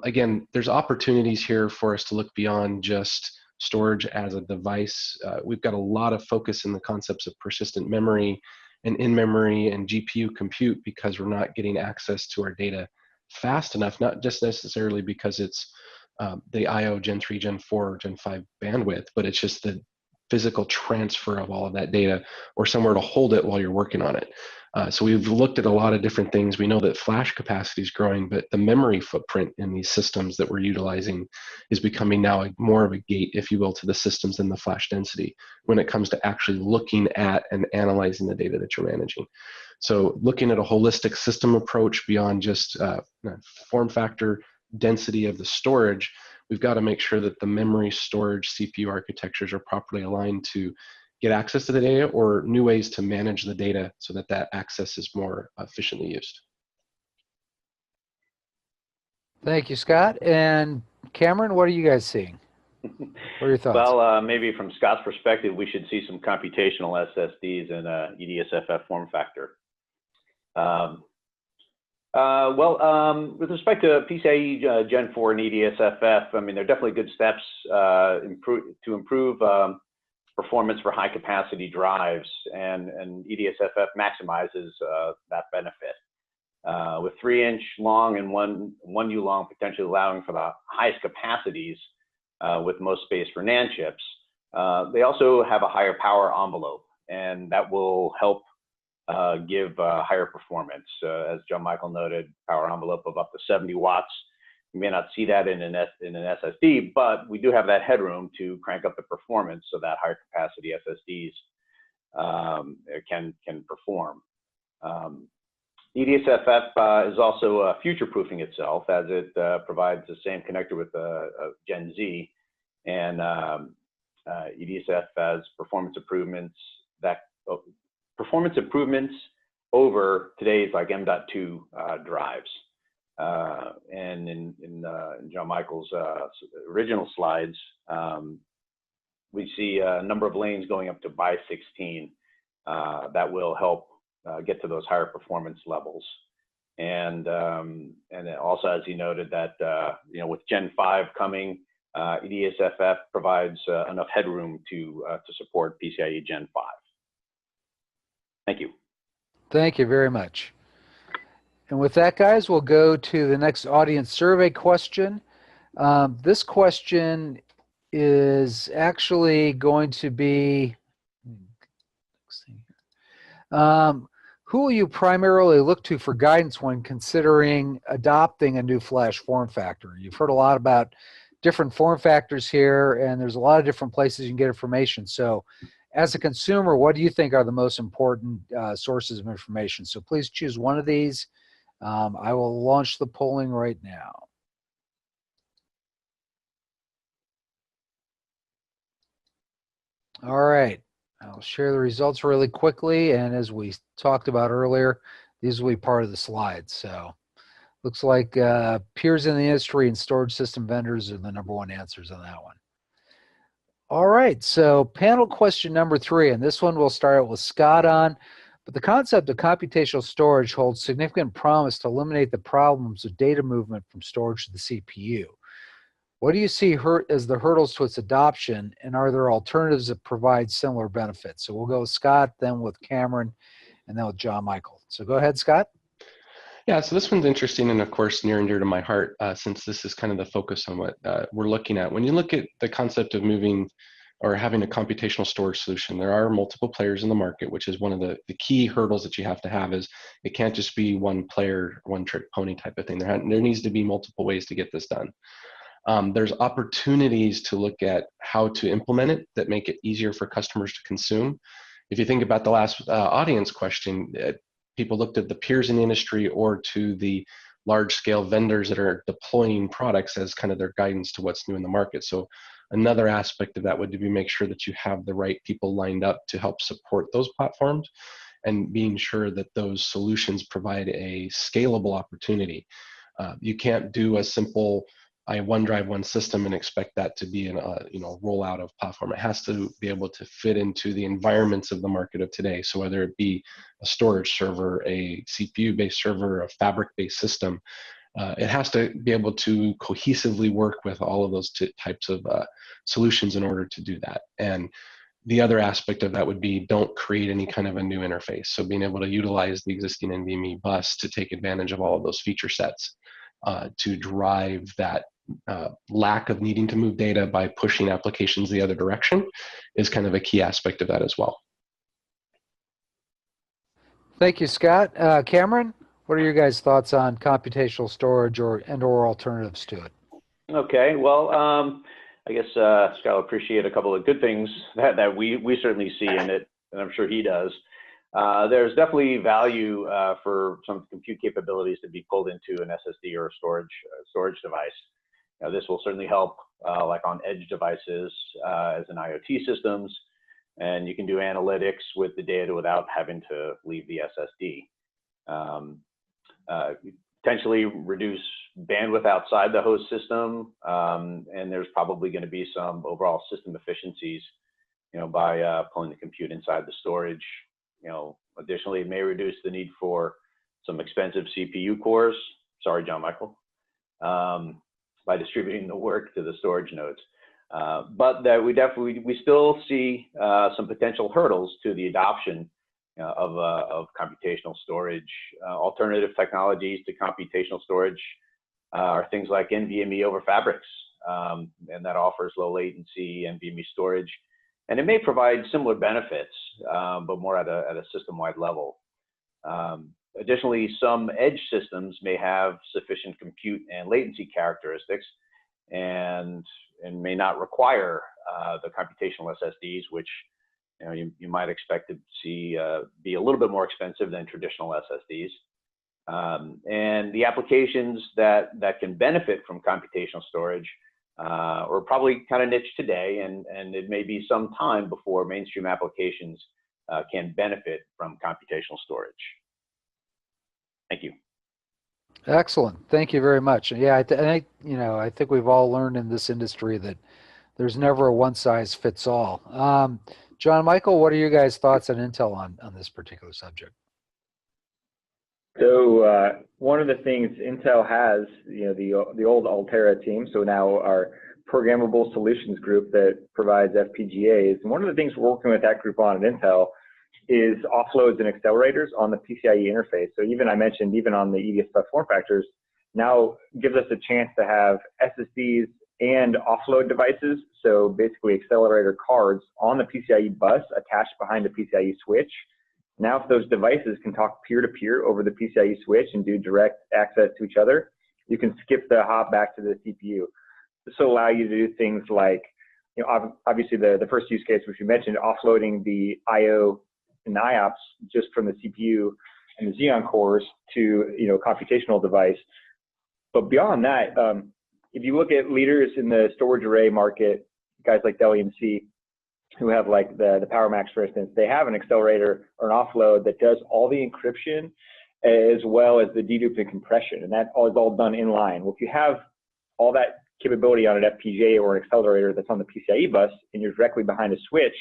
Again, there's opportunities here for us to look beyond just storage as a device. We've got a lot of focus in the concepts of persistent memory and in-memory and GPU compute because we're not getting access to our data fast enough, not just necessarily because it's the I/O Gen 3, Gen 4, or Gen 5 bandwidth, but it's just the physical transfer of all of that data or somewhere to hold it while you're working on it. So we've looked at a lot of different things. We know that flash capacity is growing, but the memory footprint in these systems that we're utilizing is becoming now more of a gate, if you will, to the systems than the flash density when it comes to actually looking at and analyzing the data that you're managing. So looking at a holistic system approach beyond just form factor, density of the storage, we've got to make sure that the memory, storage, CPU architectures are properly aligned to get access to the data or new ways to manage the data so that that access is more efficiently used.
Thank you, Scott. And Cameron, what are you guys seeing? What are your thoughts?
Well, maybe from Scott's perspective, we should see some computational SSDs in EDSFF form factor. With respect to PCIe Gen 4 and EDSFF, I mean, they're definitely good steps to improve performance for high capacity drives, and EDSFF maximizes that benefit. With 3-inch long and 1U long potentially allowing for the highest capacities with most space for NAND chips, they also have a higher power envelope, and that will help give higher performance. As John Michael noted, power envelope of up to 70 watts. You may not see that in an SSD, but we do have that headroom to crank up the performance so that higher capacity SSDs can perform. EDSFF is also future-proofing itself as it provides the same connector with Gen Z, and EDSFF has performance improvements over today's like M.2 drives. And in John Michael's original slides, we see a number of lanes going up to by 16 that will help get to those higher performance levels. And also, as he noted, that with Gen 5 coming, EDSFF provides enough headroom to support PCIe Gen 5. Thank you.
Thank you very much. And with that, guys, we'll go to the next audience survey question. This question is actually going to be, who will you primarily look to for guidance when considering adopting a new flash form factor? You've heard a lot about different form factors here, and there's a lot of different places you can get information. So as a consumer, what do you think are the most important sources of information? So please choose one of these. I will launch the polling right now. All right, I'll share the results really quickly, and as we talked about earlier, these will be part of the slides. So looks like peers in the industry and storage system vendors are the #1 answers on that one. All right, so panel question number 3, and this one we'll start out with Scott on, but the concept of computational storage holds significant promise to eliminate the problems of data movement from storage to the CPU. What do you see as the hurdles to its adoption, and are there alternatives that provide similar benefits? So we'll go with Scott, then with Cameron, and then with John Michael. So go ahead, Scott.
Yeah, so this one's interesting and, of course, near and dear to my heart, since this is kind of the focus on what we're looking at. When you look at the concept of moving or having a computational storage solution, there are multiple players in the market, which is one of the key hurdles that you have to have. Is it can't just be one player, one trick pony type of thing. There needs to be multiple ways to get this done. There's opportunities to look at how to implement it that make it easier for customers to consume. If you think about the last audience question, people looked at the peers in the industry or to the large-scale vendors that are deploying products as kind of their guidance to what's new in the market. So another aspect of that would be make sure that you have the right people lined up to help support those platforms and being sure that those solutions provide a scalable opportunity. You can't do a simple one drive, one system and expect that to be an rollout of platform. It has to be able to fit into the environments of the market of today. So whether it be a storage server, a CPU-based server, a fabric-based system, it has to be able to cohesively work with all of those types of solutions in order to do that. And the other aspect of that would be don't create any kind of a new interface. So being able to utilize the existing NVMe bus to take advantage of all of those feature sets to drive that lack of needing to move data by pushing applications the other direction is kind of a key aspect of that as well.
Thank you, Scott. Cameron, what are your guys' thoughts on computational storage or alternatives to it?
Okay, well, I guess Scott will appreciate a couple of good things that we certainly see in it, and I'm sure he does. There's definitely value for some compute capabilities to be pulled into an SSD or a storage device. This will certainly help like on edge devices as in IoT systems, and you can do analytics with the data without having to leave the SSD. Potentially reduce bandwidth outside the host system, and there's probably going to be some overall system efficiencies, by pulling the compute inside the storage. Additionally, it may reduce the need for some expensive CPU cores. Sorry, John Michael. By distributing the work to the storage nodes. But that we still see some potential hurdles to the adoption of computational storage. Alternative technologies to computational storage are things like NVMe over fabrics, and that offers low latency NVMe storage. And it may provide similar benefits, but more at a system-wide level. Additionally, some edge systems may have sufficient compute and latency characteristics and may not require the computational SSDs, which you might expect to see be a little bit more expensive than traditional SSDs. And the applications that can benefit from computational storage are probably kind of niche today, and it may be some time before mainstream applications can benefit from computational storage. Thank you.
Excellent. Thank you very much. Yeah, I think we've all learned in this industry that there's never a one-size-fits-all. John Michael, what are your guys' thoughts on Intel on this particular subject?
So one of the things Intel has, the old Altera team, so now our programmable solutions group that provides FPGAs. And one of the things we're working with that group on at Intel is offloads and accelerators on the PCIe interface. So even I mentioned, even on the EVS form factors, now gives us a chance to have SSDs and offload devices. So basically accelerator cards on the PCIe bus attached behind the PCIe switch. Now if those devices can talk peer-to-peer over the PCIe switch and do direct access to each other, you can skip the hop back to the CPU. This will allow you to do things like, you know, obviously the first use case, which we mentioned, offloading the IO and the IOPS just from the CPU and the Xeon cores to, you know, a computational device. But beyond that, if you look at leaders in the storage array market, guys like Dell EMC, who have like the PowerMax, for instance, they have an accelerator or an offload that does all the encryption as well as the dedupe and compression, and that is all done in line. Well, if you have all that capability on an FPGA or an accelerator that's on the PCIe bus and you're directly behind a switch,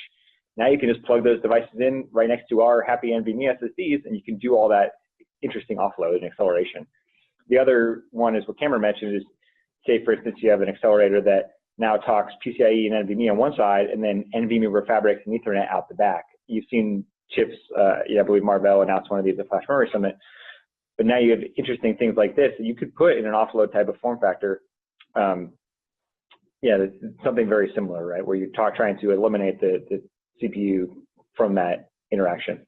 now you can just plug those devices in right next to our happy NVMe SSDs, and you can do all that interesting offload and acceleration. The other one is what Cameron mentioned is, say, for instance, you have an accelerator that now talks PCIe and NVMe on one side, and then NVMe over Fabrics and Ethernet out the back. You've seen chips, I believe Marvell announced one of these at Flash Memory Summit, but now you have interesting things like this that you could put in an offload type of form factor. Yeah, it's something very similar, right? Where you're trying to eliminate the CPU from that interaction.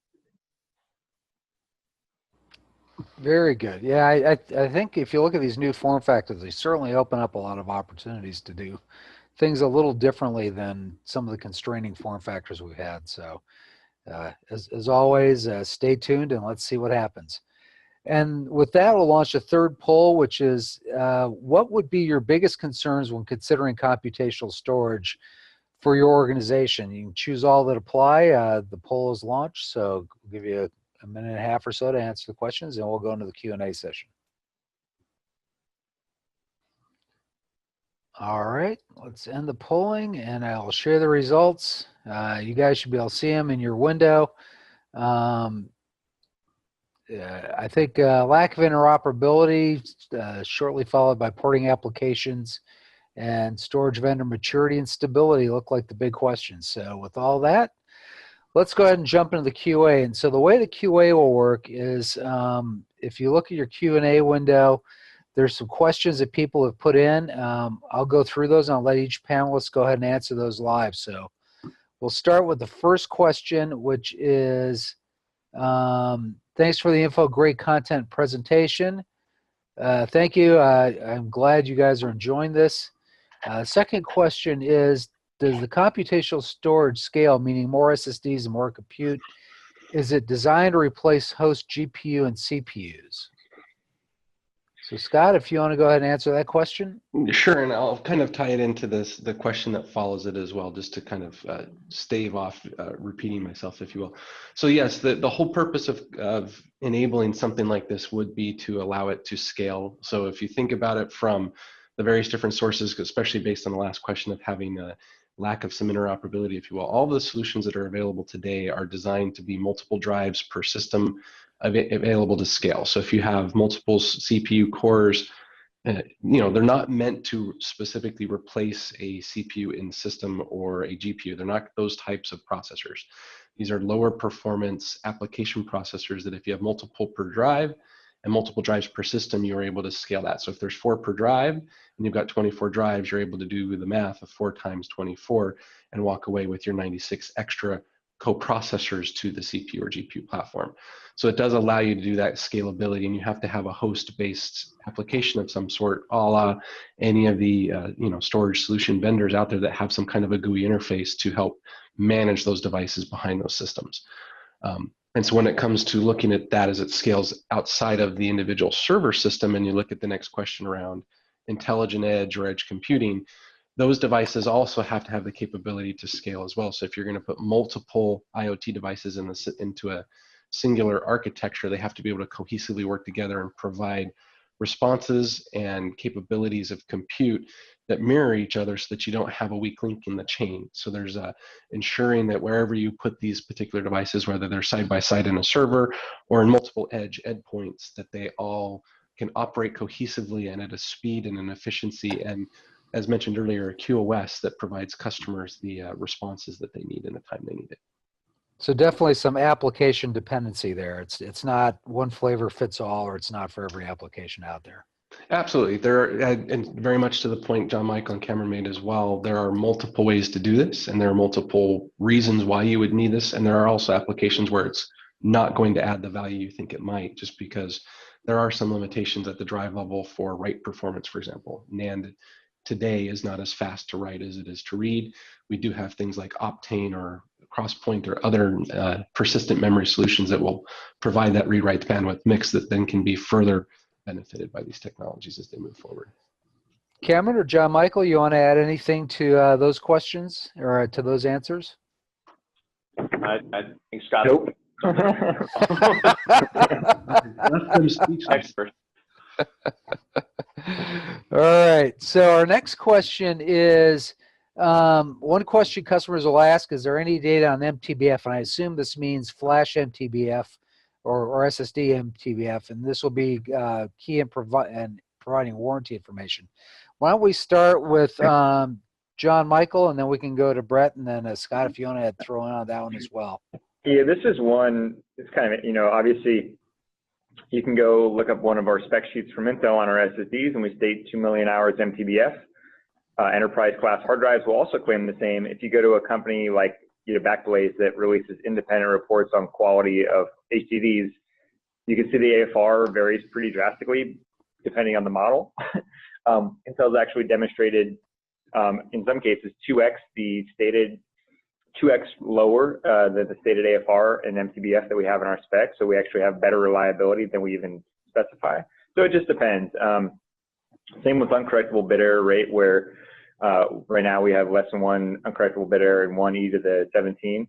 Very good. Yeah, I think if you look at these new form factors, they certainly open up a lot of opportunities to do things a little differently than some of the constraining form factors we've had. So as always, stay tuned and let's see what happens. And with that, we'll launch a third poll, which is what would be your biggest concerns when considering computational storage for your organization? You can choose all that apply. The poll is launched, so we'll give you a minute and a half or so to answer the questions, and we'll go into the Q&A session. All right, let's end the polling, and I'll share the results. You guys should be able to see them in your window. I think lack of interoperability, shortly followed by porting applications, and storage vendor maturity and stability look like the big questions. So with all that, let's go ahead and jump into the QA. And so the way the QA will work is if you look at your Q&A window, there's some questions that people have put in. I'll go through those and I'll let each panelist go ahead and answer those live. So we'll start with the first question, which is, thanks for the info, great content presentation. Thank you. I'm glad you guys are enjoying this. Second question is, does the computational storage scale, meaning more SSDs and more compute? Is it designed to replace host GPU and CPUs? So Scott, if you want to go ahead and answer that question.
Sure, and I'll kind of tie it into the question that follows it as well, just to kind of stave off repeating myself, if you will. So yes, the whole purpose of enabling something like this would be to allow it to scale. So if you think about it from the various different sources, especially based on the last question of having a lack of some interoperability, if you will, all the solutions that are available today are designed to be multiple drives per system available to scale. So if you have multiple CPU cores, they're not meant to specifically replace a CPU in system or a GPU. They're not those types of processors. These are lower performance application processors that if you have multiple per drive and multiple drives per system, you're able to scale that. So if there's 4 per drive and you've got 24 drives, you're able to do the math of 4 times 24 and walk away with your 96 extra co-processors to the CPU or GPU platform. So it does allow you to do that scalability, and you have to have a host-based application of some sort, a la any of the storage solution vendors out there that have some kind of a GUI interface to help manage those devices behind those systems. And so when it comes to looking at that as it scales outside of the individual server system, and you look at the next question around intelligent edge or edge computing, those devices also have to have the capability to scale as well. So if you're going to put multiple IoT devices into a singular architecture, they have to be able to cohesively work together and provide responses and capabilities of compute that mirror each other so that you don't have a weak link in the chain. So there's ensuring that wherever you put these particular devices, whether they're side by side in a server or in multiple edge endpoints, that they all can operate cohesively and at a speed and an efficiency, and as mentioned earlier, a QoS that provides customers the responses that they need in the time they need it.
So definitely some application dependency there. It's not one flavor fits all, or it's not for every application out there.
Absolutely. There are, and very much to the point John Michael and Cameron made as well, there are multiple ways to do this, and there are multiple reasons why you would need this. And there are also applications where it's not going to add the value you think it might, just because there are some limitations at the drive level for write performance, for example. NAND today is not as fast to write as it is to read. We do have things like Optane or Crosspoint or other persistent memory solutions that will provide that read-write bandwidth mix that then can be further benefited by these technologies as they move forward.
Cameron or John Michael, you want to add anything to those questions or to those answers?
I think Scott.
Nope.
Expert.
All right. So our next question is, one question customers will ask, is there any data on MTBF? And I assume this means flash MTBF or SSD MTBF, and this will be key in providing warranty information. Why don't we start with John Michael, and then we can go to Brett, and then Scott, if you want to throw in on that one as well.
Yeah, this is one, it's kind of, obviously you can go look up one of our spec sheets from Intel on our SSDs, and we state 2 million hours MTBF. Enterprise class hard drives will also claim the same. If you go to a company like Backblaze that releases independent reports on quality of HDDs, you can see the AFR varies pretty drastically depending on the model. Intel's actually demonstrated, in some cases, 2x the stated, 2x lower than the stated AFR and MTBF that we have in our specs. So we actually have better reliability than we even specify. So it just depends. Same with uncorrectable bit error rate, where right now we have less than one uncorrectable bit error and 1 e to the 17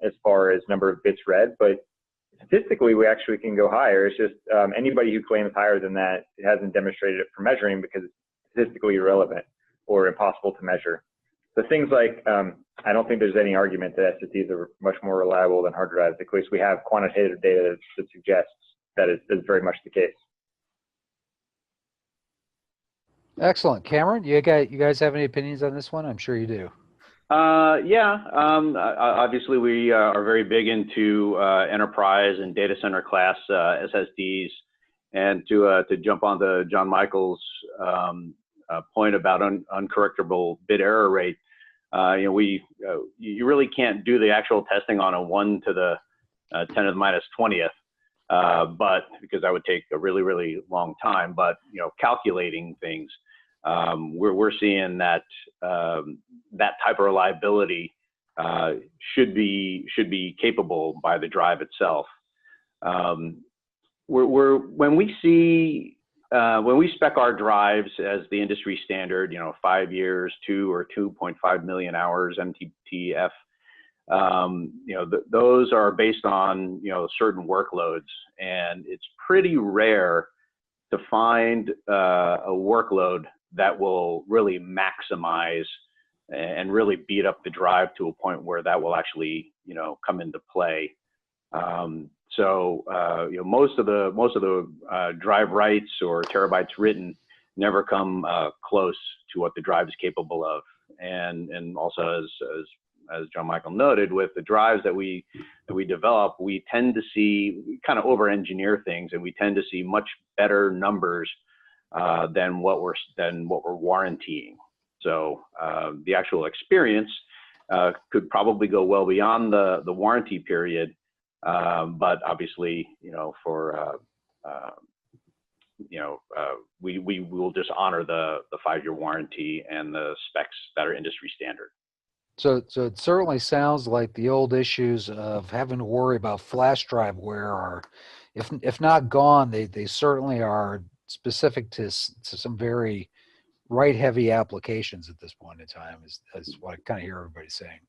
as far as number of bits read. But statistically, we actually can go higher. It's just anybody who claims higher than that hasn't demonstrated it for measuring because it's statistically irrelevant or impossible to measure. So things like, I don't think there's any argument that SSDs are much more reliable than hard drives. At least we have quantitative data that suggests that is very much the case.
Excellent. Cameron, you guys have any opinions on this one? I'm sure you do.
Yeah, obviously we are very big into enterprise and data center class SSDs. And to jump on to John Michael's point about uncorrectable bit error rate, you really can't do the actual testing on a 1 to the 10 to the minus 20th, but because that would take a really, really long time. But calculating things, we're seeing that that type of reliability should be capable by the drive itself. When we spec our drives as the industry standard, 5 years, 2 or 2.5 million hours MTBF, those are based on certain workloads, and it's pretty rare to find a workload that will really maximize and really beat up the drive to a point where that will actually come into play. So most of the drive writes or terabytes written never come close to what the drive is capable of. And also as John Michael noted, with the drives that we develop, we tend to see kind of over-engineer things, and we tend to see much better numbers than what we're warrantying. So the actual experience could probably go well beyond the warranty period. But obviously, we will just honor the 5-year warranty and the specs that are industry standard.
So it certainly sounds like the old issues of having to worry about flash drive wear are, if not gone, they certainly are specific to some very write-heavy applications at this point in time. Is what I kind of hear everybody saying.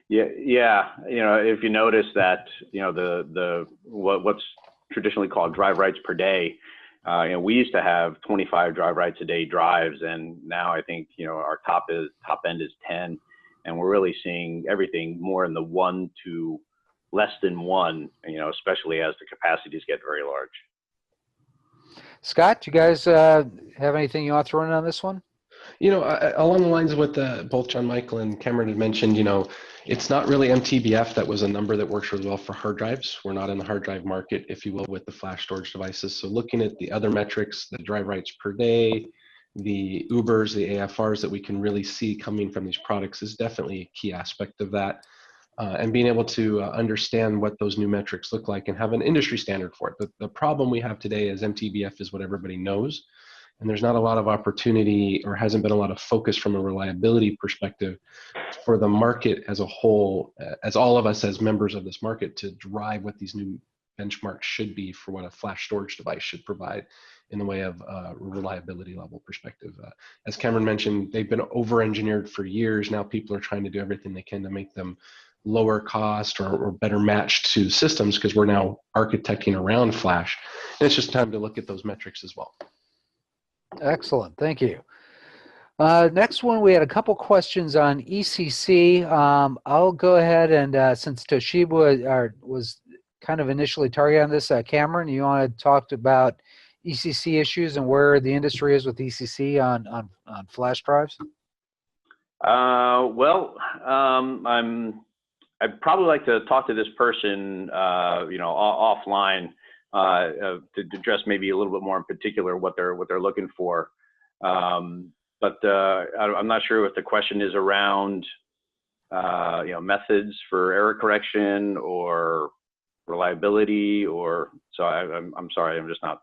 Yeah. If you notice that, what's traditionally called drive writes per day, we used to have 25 drive writes a day drives, and now I think our top end is 10, and we're really seeing everything more in the 1 to less than 1, especially as the capacities get very large.
Scott, you guys have anything you want to throw in on this one?
Along the lines of what both John Michael and Cameron had mentioned, it's not really MTBF that was a number that works really well for hard drives. We're not in the hard drive market, if you will, with the flash storage devices. So looking at the other metrics, the drive writes per day, the Ubers, the AFRs that we can really see coming from these products is definitely a key aspect of that. And being able to understand what those new metrics look like and have an industry standard for it. The problem we have today is MTBF is what everybody knows. And there's not a lot of opportunity or hasn't been a lot of focus from a reliability perspective for the market as a whole, as all of us as members of this market, to drive what these new benchmarks should be for what a flash storage device should provide in the way of reliability level perspective. As Cameron mentioned, they've been over-engineered for years. Now people are trying to do everything they can to make them lower cost or better matched to systems, because we're now architecting around flash. And it's just time to look at those metrics as well.
Excellent, thank you. Next one, we had a couple questions on ECC. I'll go ahead and since Toshiba was kind of initially targeted on this, Cameron, you want to talk about ECC issues and where the industry is with ECC on flash drives?
I'd probably like to talk to this person, offline, to address maybe a little bit more in particular what they're looking for. But I'm not sure if the question is around, methods for error correction or reliability, or so. I'm sorry, I'm just not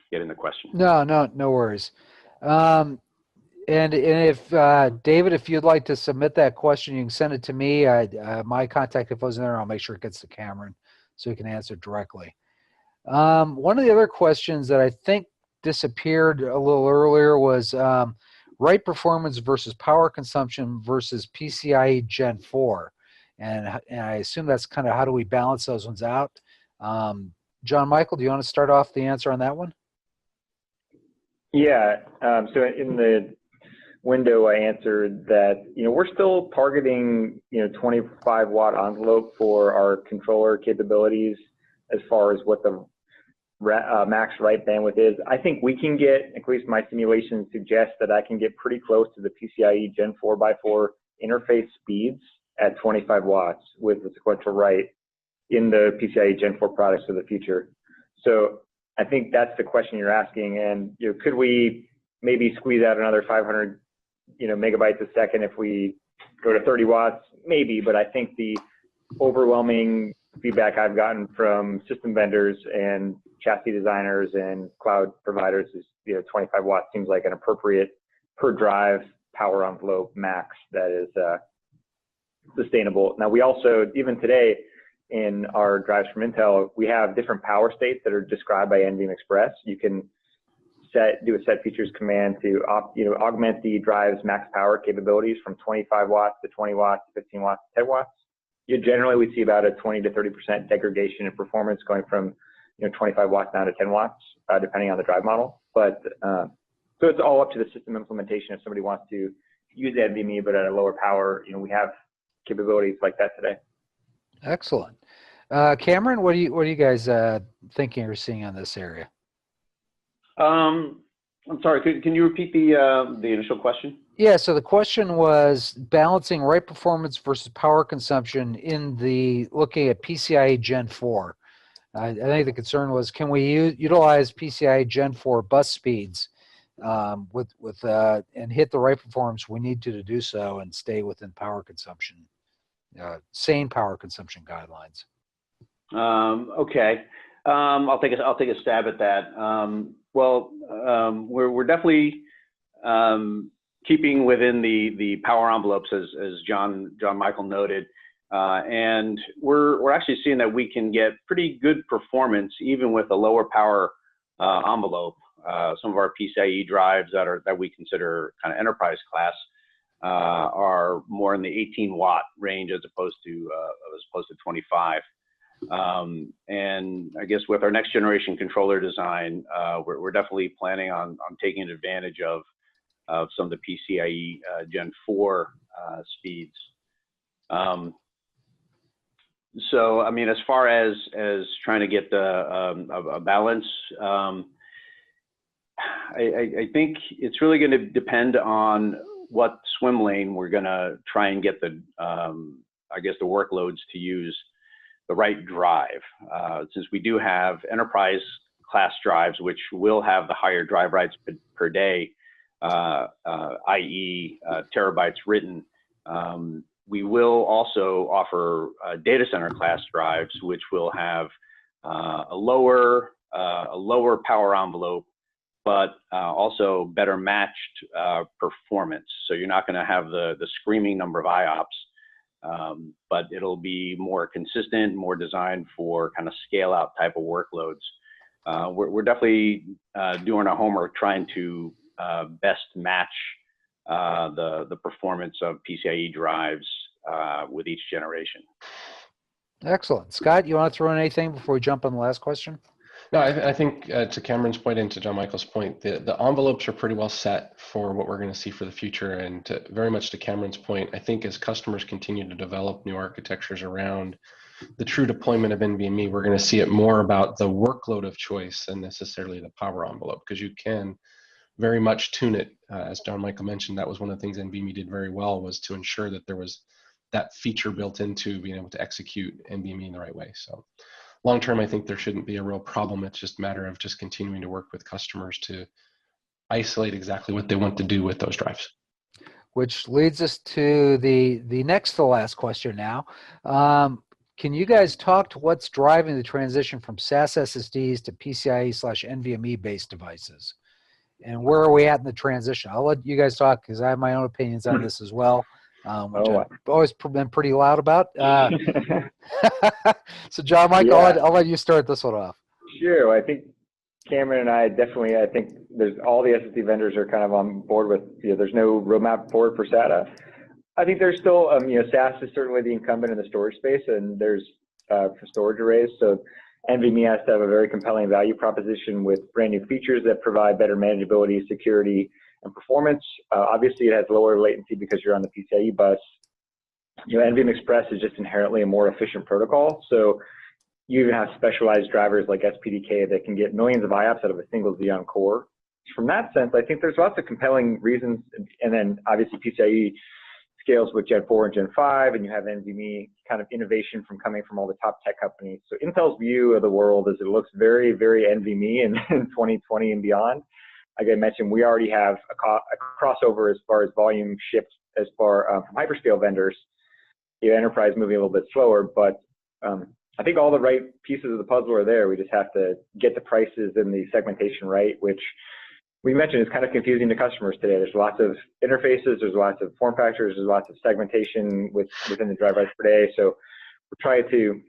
getting the question.
No worries. And if David, if you'd like to submit that question, you can send it to me. My contact info is in there. I'll make sure it gets to Cameron so he can answer directly. One of the other questions that I think disappeared a little earlier was write performance versus power consumption versus PCIe Gen 4. And I assume that's kind of how do we balance those ones out. John Michael, do you want to start off the answer on that one?
Yeah, so in the window I answered that, we're still targeting, 25 watt envelope for our controller capabilities as far as what the max write bandwidth is. I think we can get, at least my simulations suggest that I can get pretty close to the PCIe Gen 4x4 interface speeds at 25 watts with the sequential write in the PCIe Gen 4 products of the future. So I think that's the question you're asking. And could we maybe squeeze out another 500 megabytes a second if we go to 30 watts? Maybe, but I think the overwhelming feedback I've gotten from system vendors and chassis designers and cloud providers is 25 watts seems like an appropriate per drive power envelope max that is sustainable. Now we also, even today in our drives from Intel, we have different power states that are described by NVMe Express. You can do a set features command to augment the drive's max power capabilities from 25 watts to 20 watts, 15 watts, 10 watts. Generally, we see about a 20 to 30% degradation in performance going from 25 watts down to 10 watts, depending on the drive model. But so it's all up to the system implementation. If somebody wants to use NVMe but at a lower power, we have capabilities like that today.
Excellent. Cameron, what are you guys thinking or seeing on this area?
I'm sorry, can you repeat the initial question?
Yeah, so the question was balancing write performance versus power consumption in looking at PCIe Gen 4. I think the concern was, can we utilize PCIe Gen 4 bus speeds and hit the write performance we need to do so and stay within power consumption, sane power consumption guidelines?
Okay, I'll take a stab at that. We're definitely keeping within the power envelopes as John Michael noted, and we're actually seeing that we can get pretty good performance even with a lower power envelope. Some of our PCIe drives that we consider kind of enterprise class are more in the 18 watt range as opposed to 25. And I guess with our next generation controller design, we're definitely planning on taking advantage of some of the PCIe Gen 4 speeds. So I mean, as far as trying to get a balance, I think it's really going to depend on what swim lane we're going to try and get the, I guess, the workloads to use the right drive. Since we do have enterprise class drives, which will have the higher drive writes per day, i.e. Terabytes written, we will also offer data center class drives, which will have a lower power envelope, but also better matched performance. So you're not going to have the screaming number of IOPS, but it'll be more consistent, more designed for kind of scale out type of workloads. We're definitely doing our homework trying to best match the performance of PCIe drives with each generation.
Excellent. Scott, you want to throw in anything before we jump on the last question?
No, I think to Cameron's point and to John Michael's point, the envelopes are pretty well set for what we're going to see for the future. And very much to Cameron's point, I think as customers continue to develop new architectures around the true deployment of NVMe, we're going to see it more about the workload of choice than necessarily the power envelope, because you can very much tune it. As John Michael mentioned, that was one of the things NVMe did very well, was to ensure that there was that feature built into being able to execute NVMe in the right way. So long term, I think there shouldn't be a real problem. It's just a matter of just continuing to work with customers to isolate exactly what they want to do with those drives.
Which leads us to the next to last question now. Can you guys talk to what's driving the transition from SAS SSDs to PCIe/NVMe based devices? And where are we at in the transition? I'll let you guys talk because I have my own opinions on this as well, which I've always been pretty loud about. So John Michael, I'll let you start this one off.
Sure. I think Cameron and I definitely, I think there's all the SSD vendors are kind of on board with, there's no roadmap forward for SATA. I think there's still, SAS is certainly the incumbent in the storage space, and there's for storage arrays. So NVMe has to have a very compelling value proposition with brand new features that provide better manageability, security, and performance. Obviously, it has lower latency because you're on the PCIe bus. NVMe Express is just inherently a more efficient protocol. So you even have specialized drivers like SPDK that can get millions of IOPS out of a single Xeon core. From that sense, I think there's lots of compelling reasons. And then obviously PCIe scales with Gen 4 and Gen 5, and you have NVMe kind of innovation coming from all the top tech companies. So Intel's view of the world is it looks very, very NVMe in 2020 and beyond. Like I mentioned, we already have a crossover as far as volume shipped as far from hyperscale vendors. Enterprise moving a little bit slower, but I think all the right pieces of the puzzle are there. We just have to get the prices and the segmentation right, which we mentioned is kind of confusing to customers today. There's lots of interfaces, there's lots of form factors, there's lots of segmentation within the drive writes per day. So we're trying to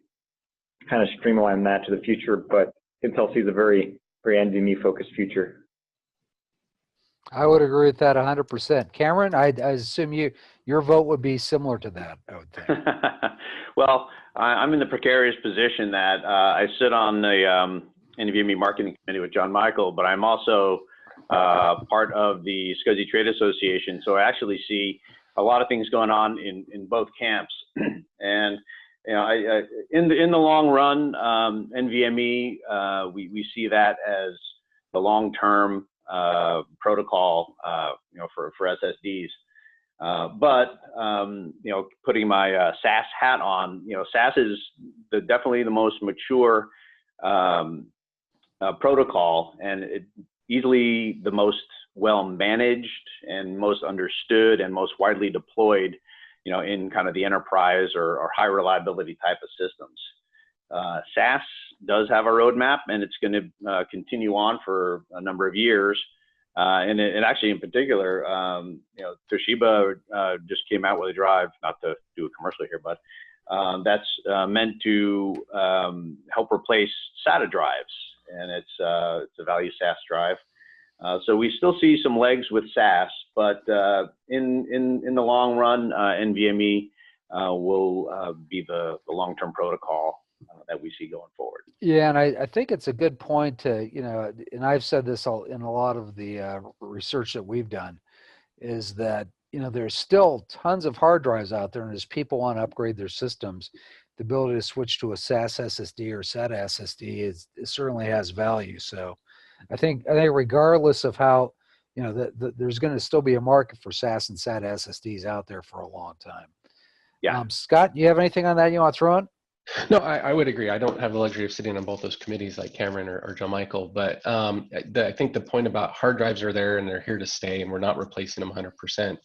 kind of streamline that to the future, but Intel sees a very, very NVMe focused future.
I would agree with that 100%. Cameron, I assume your vote would be similar to that, I would think.
Well, I'm in the precarious position that I sit on the NVMe marketing committee with John Michael, but I'm also part of the SCSI Trade Association. So I actually see a lot of things going on in both camps. And in the long run, NVMe, we see that as the long-term protocol, for SSDs. But putting my SAS hat on, SAS is definitely the most mature protocol, and easily the most well managed and most understood and most widely deployed, in kind of the enterprise or high reliability type of systems. SAS does have a roadmap, and it's going to continue on for a number of years. And actually, in particular, Toshiba just came out with a drive, not to do a commercial here, but that's meant to help replace SATA drives, and it's a value SAS drive. So we still see some legs with SAS, but in the long run, NVMe will be the long-term protocol that we see going forward.
Yeah, and I think it's a good point to, and I've said this in a lot of the research that we've done, is that, there's still tons of hard drives out there, and as people want to upgrade their systems, the ability to switch to a SAS SSD or SATA SSD it certainly has value. So I think regardless of how, there's going to still be a market for SAS and SATA SSDs out there for a long time.
Yeah.
Scott, you have anything on that you want to throw in?
No, I would agree. I don't have the luxury of sitting on both those committees like Cameron or Joe Michael, but I think the point about hard drives are there and they're here to stay and we're not replacing them 100%.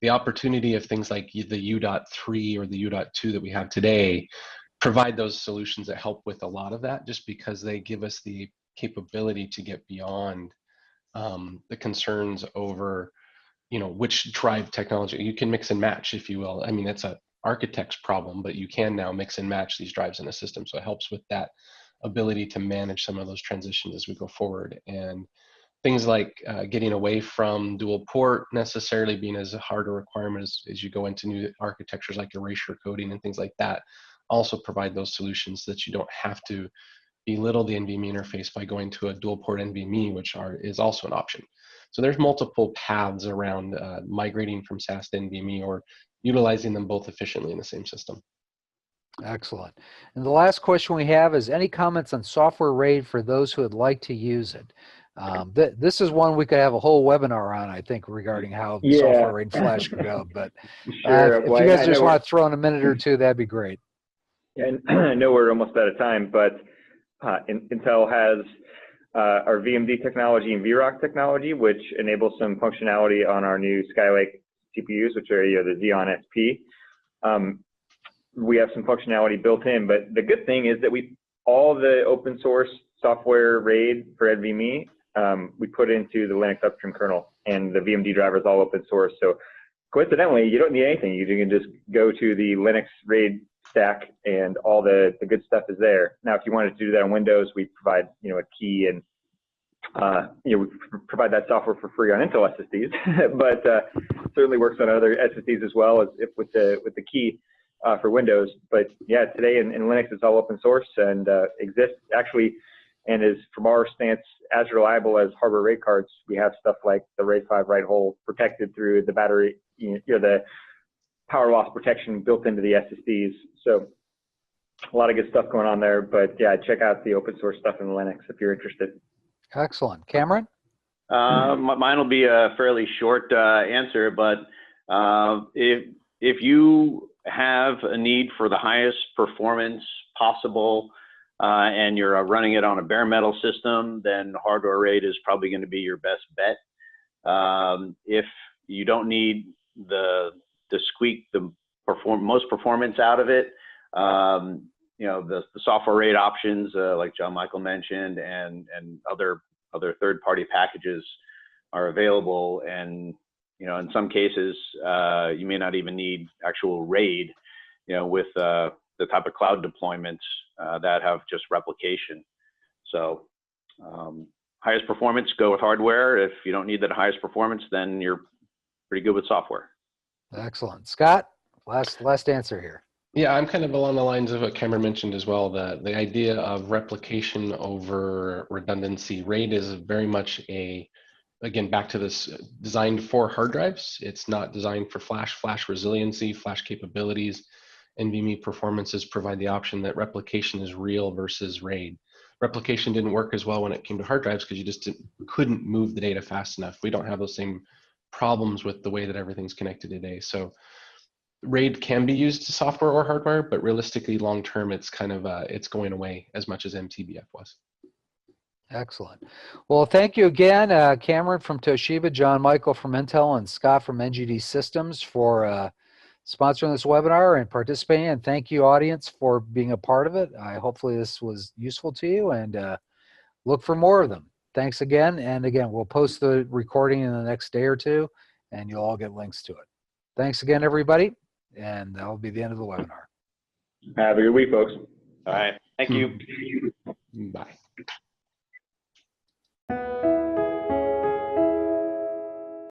The opportunity of things like the U.3 or the U.2 that we have today provide those solutions that help with a lot of that, just because they give us the capability to get beyond the concerns over, which drive technology. You can mix and match, if you will. I mean, it's a architect's problem, but you can now mix and match these drives in a system. So it helps with that ability to manage some of those transitions as we go forward. And things like getting away from dual port necessarily being as hard a requirement as you go into new architectures like erasure coding and things like that also provide those solutions so that you don't have to belittle the NVMe interface by going to a dual port NVMe, which is also an option. So there's multiple paths around migrating from SAS to NVMe or utilizing them both efficiently in the same system.
Excellent. And the last question we have is any comments on software RAID for those who would like to use it? This is one we could have a whole webinar on, I think, regarding how software RAID flash could go. But
sure.
if you guys just want to throw in a minute or two, that'd be great.
And I know we're almost out of time, but Intel has our VMD technology and VROC technology, which enables some functionality on our new Skylake CPUs, which are the Xeon SP. We have some functionality built in, but the good thing is that all the open source software RAID for NVMe, we put into the Linux upstream kernel, and the VMD driver is all open source. So coincidentally, you don't need anything. You can just go to the Linux RAID stack, and all the good stuff is there. Now, if you wanted to do that on Windows, we provide a key, and we provide that software for free on Intel SSDs, but certainly works on other SSDs as well as with the key for Windows. But yeah, today in Linux it's all open source and exists actually, and is from our stance as reliable as hardware RAID cards. We have stuff like the RAID 5 write hole protected through the battery, the power loss protection built into the SSDs. So a lot of good stuff going on there. But yeah, check out the open source stuff in Linux if you're interested.
Excellent. Cameron?
Mine will be a fairly short answer, but if you have a need for the highest performance possible and you're running it on a bare metal system, then hardware RAID is probably going to be your best bet. If you don't need to squeak the most performance out of it, the software RAID options like John Michael mentioned and other third-party packages are available, and in some cases you may not even need actual RAID with the type of cloud deployments that have just replication. So highest performance, go with hardware. If you don't need the highest performance, then you're pretty good with software.
Excellent. Scott, last answer here.
Yeah, I'm kind of along the lines of what Cameron mentioned as well. The idea of replication over redundancy. RAID is very much again, back to this, designed for hard drives. It's not designed for flash resiliency, flash capabilities. NVMe performances provide the option that replication is real versus RAID. Replication didn't work as well when it came to hard drives because you just couldn't move the data fast enough. We don't have those same problems with the way that everything's connected today. So RAID can be used to software or hardware, but realistically, long term, it's kind of it's going away as much as MTBF was.
Excellent. Well, thank you again, Cameron from Toshiba, John Michael from Intel, and Scott from NGD Systems for sponsoring this webinar and participating. And thank you, audience, for being a part of it. Hopefully this was useful to you, and look for more of them. Thanks again. And again, we'll post the recording in the next day or two, and you'll all get links to it. Thanks again, everybody. And that will be the end of the webinar.
Have a good week, folks.
All right. Thank you.
Bye.